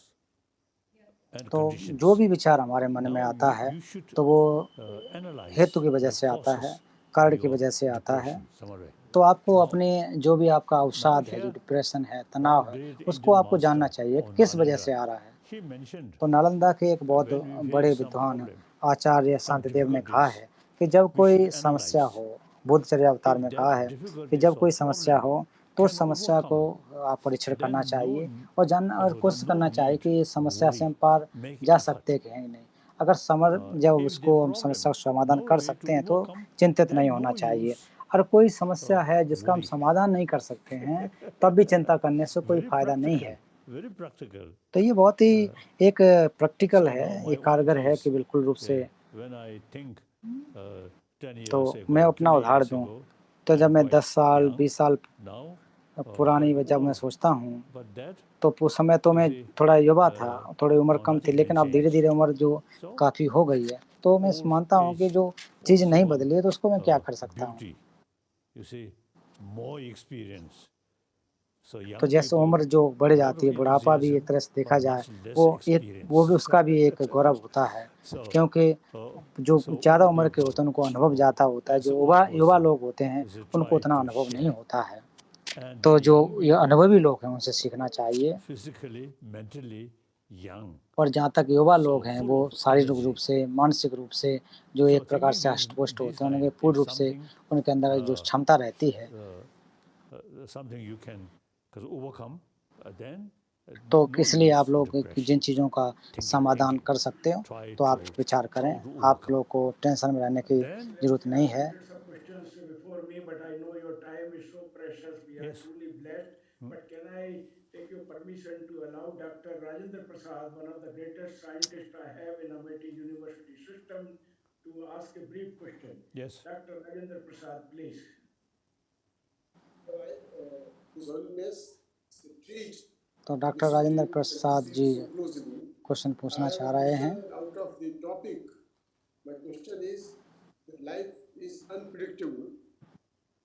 and तो conditions. जो भी विचार हमारे मन में Now आता है you should तो वो analyze हेतु की वजह the से आता है, causes कारण of की your वजह से आता है। depression, Samare. तो आपको Now- अपने जो भी आपका अवसाद है, जो here, डिप्रेशन है, तनाव है, great उसको Indian आपको जानना master चाहिए of कि किस वजह Nalanda, से आ रहा है। he mentioned तो नालंदा के एक बहुत when we बड़े face some विद्वान problem, आचार्य शांतिदेव ने कहा difficulties, है कि जब we कोई should समस्या analyze. हो, बुद्धचर्या अवतार If में that कहा है कि difficulties जब or कोई समस्या problem हो तो उस can समस्या को overcome, आप परीक्षण करना then चाहिए no- और जानना और कोशिश no करना चाहिए need कि इस to समस्या से हम worry, पार make जा effort. सकते हैं कि नहीं। अगर जब if उसको the हम समस्या problem, का समाधान no कर way सकते to हैं तो overcome, चिंतित then नहीं होना no चाहिए। use, और कोई समस्या है जिसका हम worry. समाधान नहीं कर सकते हैं, तब भी चिंता करने से कोई Very फायदा नहीं practical, है। very practical. तो ये बहुत ही एक प्रैक्टिकल So है, now my ये own कारगर है case, कि बिल्कुल रूप से। when I think 10 तो years ago, मैं अपना 20 उदाहरण years दूँ ago, तो जब I'm मैं quite 10 साल, young. 20 साल Now, पुरानी quite जब मैं old. सोचता हूँ, But that तो उस समय तो you मैं see, थोड़ा युवा था, थोड़ी उम्र कम थी, nothing लेकिन can अब धीरे-धीरे change. उम्र जो So काफ़ी हो गई है, तो मैं old मानता हूँ कि age जो चीज़ नहीं also, बदली है, तो उसको मैं क्या कर सकता हूँ। beauty. You see, more experience. So young तो जैसे people, उम्र जो बढ़ lot जाती of है, बुढ़ापा भी एक enthusiasm, तरह से देखा but जाए, much less वो experience. भी उसका भी एक गौरव होता है, So, क्योंकि जो so ज़्यादा old उम्र के होते हैं, उनको अनुभव people, ज़्यादा होता है। as जो a old युवा person, लोग होते हैं, you see, उनको try उतना to अनुभव नहीं share. होता है। And तो जो young ये people, अनुभवी लोग हैं, उनसे सीखना चाहिए। physically, mentally young. और जहाँ तक युवा लोग So हैं, full वो of शारीरिक energy. रूप से, मानसिक रूप से जो So एक प्रकार thinking से हष्ट-पुष्ट these होते हैं, उनके line, पूर्ण if रूप से something, उनके अंदर जो क्षमता रहती है, something you can overcome, then तो no इसलिए use आप लोग जिन depression. चीज़ों का समाधान कर सकते हो, Try तो आप to विचार करें। how to आप overcome. लोग को टेंशन में रहने की Then ज़रूरत नहीं है। Hundreds of questions before me, but I know your time is so precious. We are Yes. truly blessed. But can I take your permission to allow Dr. Rajendra Prasad, one of the greatest scientists I have in Amity University system, to ask a brief question? yes, Dr. Rajendra Prasad, please. His Holiness treat तो doctor Rajendra Prasad ji closely. Question पूछना I चाह have a रहे हैं। question out of the topic. My question is that life is unpredictable.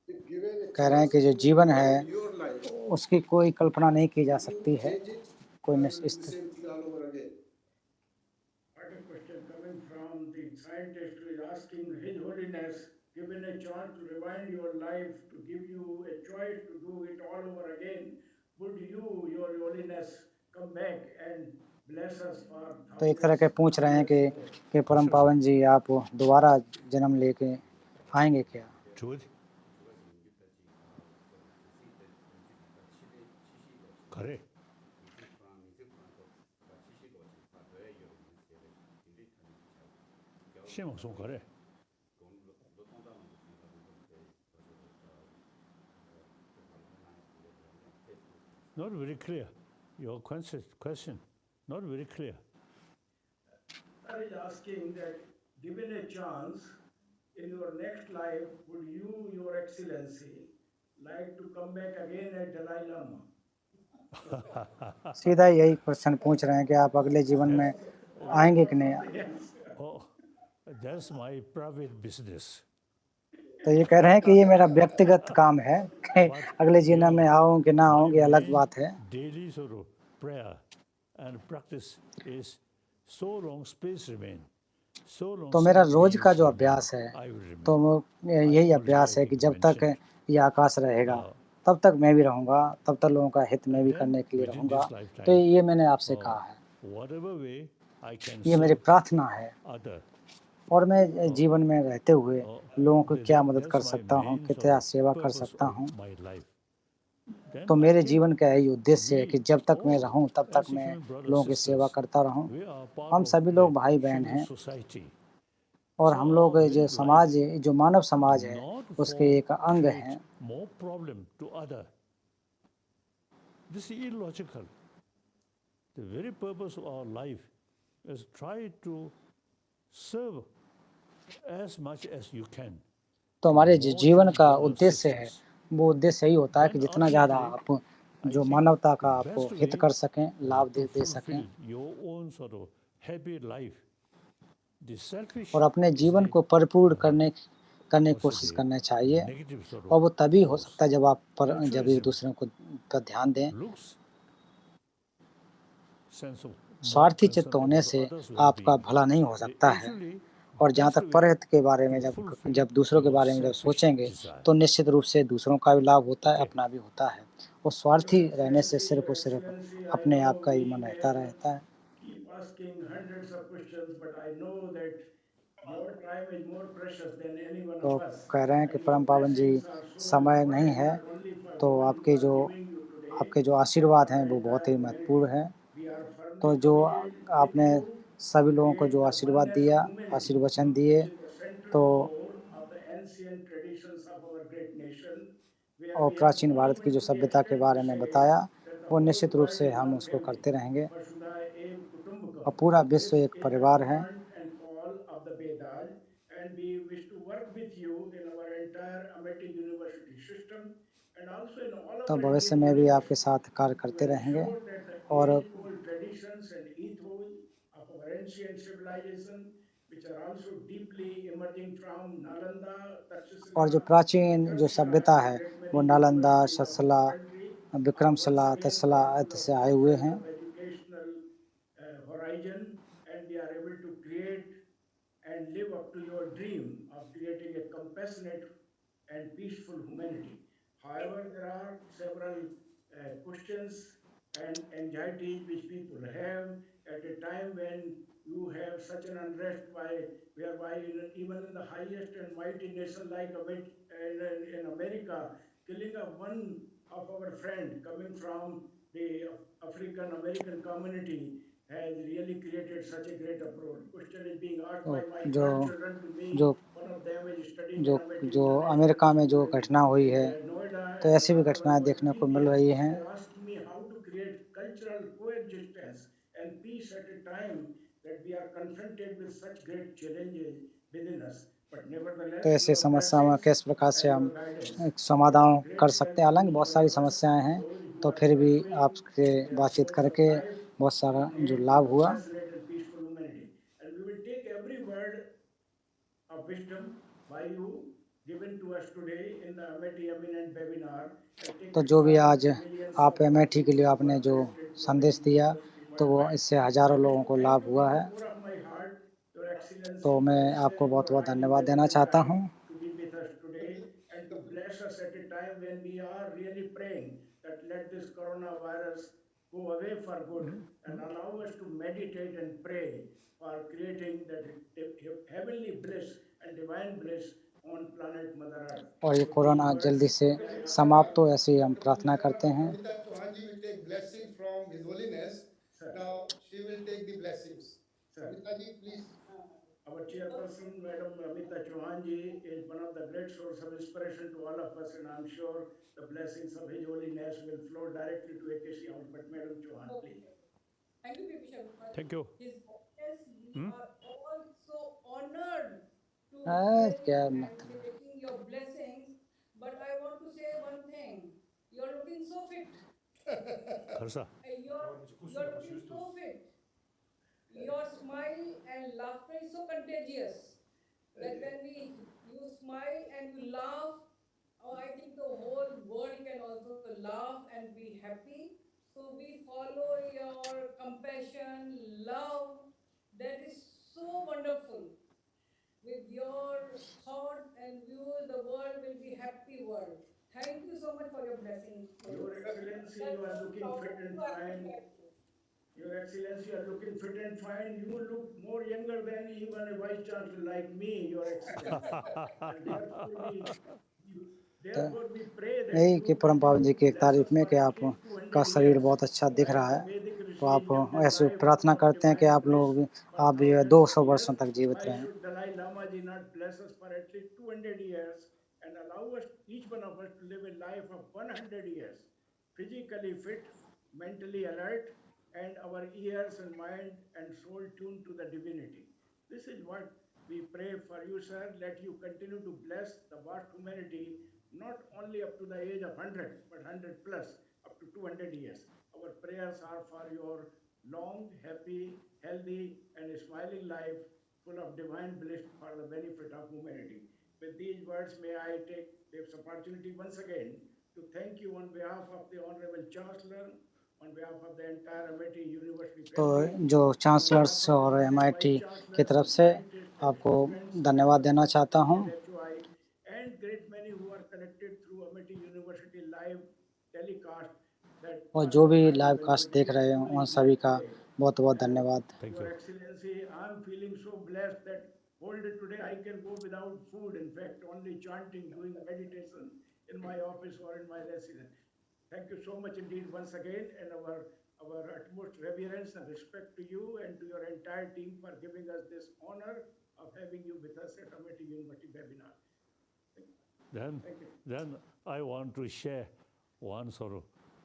If given a कह रहे हैं chance कि जो to जीवन है, revamp your life, उसकी कोई कल्पना नहीं की जा will सकती you है, change it कोई or will निश्चित do the same thing all over again? What a question coming from the scientist who is asking His Holiness, given a chance to rewind your life, to give you a choice to do it all over again, would you, Your Holiness, come back and bless us for तो एक तरह के पूछ रहे हैं कि परम पावन जी, आप दोबारा जन्म लेके आएंगे क्या? truth. Correct. 심각성 correct. Not very clear. Your question not very clear. Sir is asking that given a chance in your next life, would you, Your Excellency, like to come back again as Dalai Lama? सीधा यही क्वेश्चन पूछ रहे हैं कि आप अगले जीवन में आएंगे कि नहीं। Oh, that's my private business. तो ये कह रहे हैं कि ये मेरा व्यक्तिगत काम है कि अगले जीवन में आऊं कि ना आऊं, ये अलग बात है। Daily sort of prayer and practice is so long space remain. So long. तो मेरा रोज का जो remain, अभ्यास है, I will remain. तो यही अभ्यास है कि जब तक ये आकाश रहेगा, तब तक मैं भी रहूंगा, तब तक लोगों का हित मैं भी करने के लिए रहूंगा। तो ये मैंने आपसे कहा है, Whatever way I can ये मेरी serve प्रार्थना है। other. और मैं जीवन में रहते हुए लोगों को क्या मदद कर सकता हूँ, कितना सेवा कर सकता हूँ। तो मेरे जीवन का यही उद्देश्य है कि जब तक मैं रहूं, तब तक मैं लोगों की सेवा करता रहूं। हम सभी लोग भाई बहन हैं, और हम लोग जो समाज, जो मानव समाज है, उसके एक अंग हैं। More problem to other. This is illogical. The very purpose of our life is try to serve as much as you can. तो हमारे जीवन का उद्देश्य है, वो उद्देश्य यही होता है कि जितना ज़्यादा आप जो मानवता का आप हित कर सकें, लाभ दे सकें, Your own sort of happy life. The selfish और अपने जीवन को परिपूर्ण करने की कोशिश करना चाहिए। और वो तभी हो सकता है जब एक दूसरे को पर ध्यान दें। looks, sense of स्वार्थी concern चित्त होने about से others' आपका well-being, भला नहीं हो सकता है। actually, और जहाँ that's तक the way परहित के बारे में to जब fulfill दूसरों के your बारे में जब selfish सोचेंगे desire. तो निश्चित रूप से दूसरों का भी लाभ होता है, Okay. अपना भी होता है। और स्वार्थी Your रहने से Excellency, सिर्फ और Your सिर्फ Excellency, I अपने आप know का ही we मन रहता can रहता है। keep asking hundreds of questions, but I know that your time is more precious than any one तो of us. कह रहे हैं कि And your परम पावन जी blessings are so समय नहीं important, है, not only for तो those who are giving you today, आपके जो but आशीर्वाद for हैं the वो बहुत entire ही humanity. महत्वपूर्ण हैं। We are firmly तो जो committed with आपने you सभी to लोगों को create जो the आशीर्वाद oneness दिया, of humanity, आशीर्वचन which दिए, is the central तो core of the ancient traditions of our great nation, where और we have प्राचीन gone भारत की even जो to the सभ्यता के extent to बारे में say बताया, that the वो whole निश्चित रूप world से is हम one उसको family. करते रहेंगे। Vasudha Ev और Kutumbakam. पूरा This विश्व एक is the परिवार है। command and call of the Vedas, and we wish to work with you in our entire Amity University system and also in all तो our भविष्य Indian में भी आपके universities साथ कार्य to करते रहेंगे। ensure that the और age-old traditions and ethos of our ancient civilization, which are also deeply emerging from Nalanda, और जो Takshashila, प्राचीन जो Vikramshila, सभ्यता and है great वो many Nalanda, universities of our शतशला, country, are once Vikramshila, again Takshashila brought to आदि the से आए हुए forefront हैं। of educational horizon, and we are able to create and live up to your dream of creating a compassionate and peaceful humanity. However, there are several questions and anxieties which people have at a time when you have such an unrest whereby even in the highest and mighty nation like in America, killing of one of our friend coming from the African American community has really created such a great uproar. Question is being asked by my जो grandchildren to me. जो One of them is studying in जो Amity जो International अमेरिका में जो School घटना हुई in है, Noida, तो and ऐसी भी another one घटनाएं was in देखने को मिल India. रही हैं। They're asking me how to create cultural coexistence and peace at a time that we are confronted with such great challenges within us. But तो nevertheless, ऐसे your समस्याओं में blessings किस प्रकार से and हम your guidance एक are of समाधान कर great सकते help हैं। to हालांकि each बहुत one सारी of us, समस्याएं हैं, those who तो are फिर भी pursuing आपसे their बातचीत course of करके life बहुत to सारा जो create a लाभ हुआ। compassionate and peaceful humanity. And we will take every word of wisdom by you given to us today in the Amity Eminent webinar and take तो it जो भी far आज to millions आप of our एमआईटी के people लिए who आपने are जो connected to संदेश Amity दिया, University तो वो worldwide. इससे I हजारों wish लोगों to को thank लाभ you हुआ from the है। core of my heart, Your तो Excellency, for मैं आपको sparing बहुत your बहुत highly धन्यवाद देना valuable चाहता time हूँ। to be with us today and to bless us at a time when we are really praying that let this coronavirus go away for good and allow us to meditate and pray for creating that heavenly bliss and divine bliss on planet Mother Earth. और ये With these कोरोना words, जल्दी से may I ask समाप्त हो, ऐसी हम प्रार्थना करते हैं। Amita Chauhanji will take blessing from His Holiness. Sir. Now she will take the blessings. Sir. Amita ji, please. Our chairperson, Madam Amita Chauhanji, is one of the great source of inspiration to all of us, and I'm sure the blessings of His Holiness will flow directly to AKC output. Madam Chauhan, please. Thank you, Bibi Sharma. Thank you. His Holiness, we are all so honored to क्या hearing and मतलब taking your blessings. But I want to say one thing. You're looking so fit. Harsa. You're looking so fit. Your smile and laughter is so contagious that when you smile and you laugh, oh, I think the whole world can also laugh and be happy. So we follow your compassion, love. That is so wonderful. With your thoughts and views, the world will be happy world. Thank you so much for your blessings. Your Excellency, That's you are so looking proud fit of and you. I have to fine. thank you. Your Excellency, you are looking fit and fine. You look more younger than even a vice chancellor like me, Your Excellency. And therefore we pray that यही you कि परम continue पावन जी to की एक bless तारीफ us में for कि at आप least का 200 शरीर years. बहुत अच्छा दिख As रहा the है, Vedic तो Rishis आप lived a ऐसे life प्रार्थना of करते हैं कि divine आप bliss लोग for आप ये thousands of 200 years. वर्षों तक जीवित Why रहें। should Dalai Lama ji not bless us for at least 200 years and allow us, each one of us, to live a life of 100 years, physically fit, mentally alert, and our ears and mind and soul tuned to the divinity. This is what we pray for you, sir. Let you continue to bless the vast humanity, not only up to the age of 100, but 100 plus, up to 200 years. Our prayers are for your long, happy, healthy, and smiling life full of divine bliss for the benefit of humanity. With these words, may I take this opportunity once again to thank you on behalf of the Honorable Chancellor, on behalf of the entire Amity University तो family, जो on चांसलर्स behalf of और the MIT Vice की Chancellor, तरफ से scientists and आपको students धन्यवाद of देना चाहता हूँ, LHOI, and great many who are connected through Amity University live telecast that और are जो भी providing live when cast we देख are रहे हो truly उन सभी blessed का today. बहुत बहुत And धन्यवाद। Thank Your you. Excellency, I'm feeling so blessed that whole day today I can go without food. In fact, only chanting, doing meditation in my office or in my residence. Thank you so much indeed once again, and our utmost reverence and respect to you and to your entire team for giving us this honor of having you with us at Amity University webinar. Then, Thank you. then I want to share one sort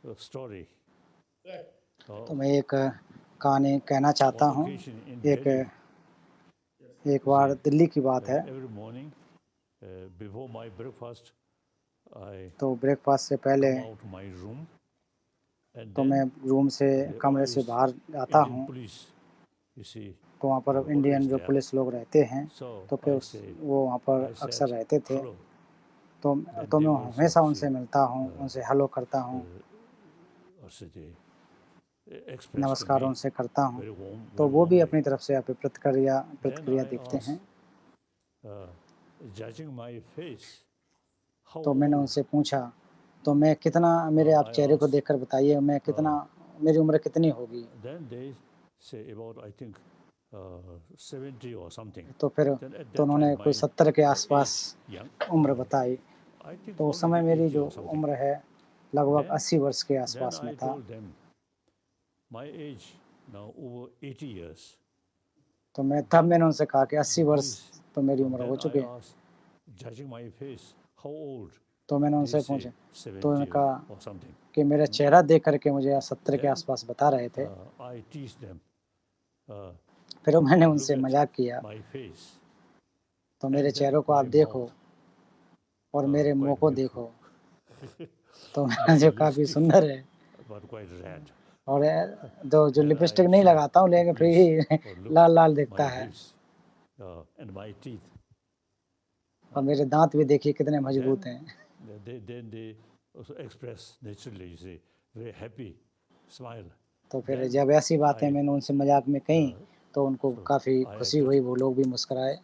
of story. Right. तो मैं एक कहानी कहना चाहता One हूँ। occasion in एक Delhi, एक बार see, दिल्ली की बात है। every morning before my breakfast, I तो ब्रेकफास्ट से पहले come out my room, and तो then मैं रूम से there कमरे से always बाहर आता Indian हूँ, police, you see, तो वहाँ पर they were इंडियन always जो there. पुलिस लोग रहते हैं, So तो फिर I say, वो वहाँ पर I अक्सर said, रहते थे। hello. तो Then तो they मैं also हमेशा उनसे say, मिलता हूँ, उनसे हेलो करता हूँ, or say they express to नमस्कार me उनसे करता हूँ। very warm, तो very वो भी warmly. अपनी तरफ से आप Then प्रतिक्रिया I देखते हैं। asked, judging my face, how तो मैंने old? उनसे पूछा, तो मैं कितना, मेरे आप I चेहरे को asked, देखकर बताइए मैं कितना, मेरी उम्र कितनी होगी। Then they say about, I think, 70 or something. तो फिर Then at तो that उन्होंने time, कोई my 70 के आसपास age, young, उम्र बताई। I think तो उस समय already मेरी 80 जो or something. उम्र है लगभग Then, 80 वर्ष के then आसपास में I था। told them, my age now over 80 years. तो मैंने उनसे कहा कि 80 वर्ष Please. तो मेरी उम्र Then हो I चुकी है। asked, judging my face, how old? तो मैंने They उनसे say पूछा, तो 70 उन्होंने कहा or something. कि मेरा चेहरा देख करके मुझे 70 के Then, आसपास बता रहे थे। I teased them. फिर मैंने Look उनसे at मजाक किया, my face. तो मेरे And then चेहरों को आप my देखो mouth, और मेरे मुंह quite को beautiful. देखो, तो मेरा जो काफ़ी Lipstick, सुंदर है। but quite red. और जो Then लिपस्टिक I नहीं showed लगाता हूँ, the लेकिन फिर police, भी or look Lal Lal my दिखता है। lips and my teeth. और मेरे दांत भी देखिए कितने मजबूत Then, हैं। they also express naturally, you say, very happy smile. तो फिर Then जब ऐसी बातें I, मैंने उनसे मजाक में कही, तो उनको so काफ़ी I खुशी acted. हुई, वो लोग भी मुस्कुराए।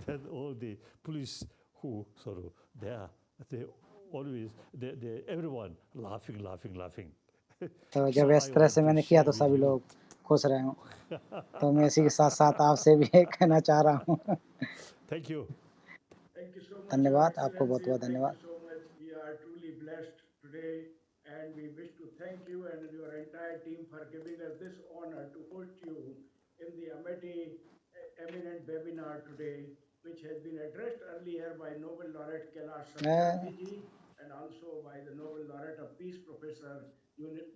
Then all the police who sort of there, they always, everyone laughing, laughing, laughing. तो जब So इस I तरह want से to मैंने किया share तो with सभी you. लोग खुश रहे हों। तो मैं इसी के साथ-साथ आपसे भी कहना चाह रहा हूँ। Thank you. Thank you so much, Your धन्यवाद, आपको Excellency. बहुत-बहुत Thank धन्यवाद। you so much. We are truly blessed today, and we wish to thank you and your entire team for giving us this honor to host you in the Amity eminent webinar today, which has been addressed earlier by Nobel laureate Kailash Satyarthi ji and also by the Nobel laureate of Peace, Professor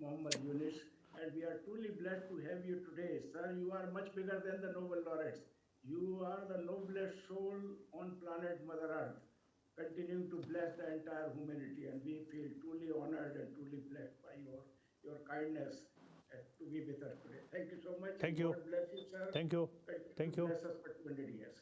Muhammad Yunus. And we are truly blessed to have you today. Sir, you are much bigger than the Nobel laureates. You are the noblest soul on planet Mother Earth, continuing to bless the entire humanity. And we feel truly honored and truly blessed by your kindness to be with us today. Thank you so much. Thank and you. God bless you, sir. Thank you. Continue Thank to you. bless us for 200 years.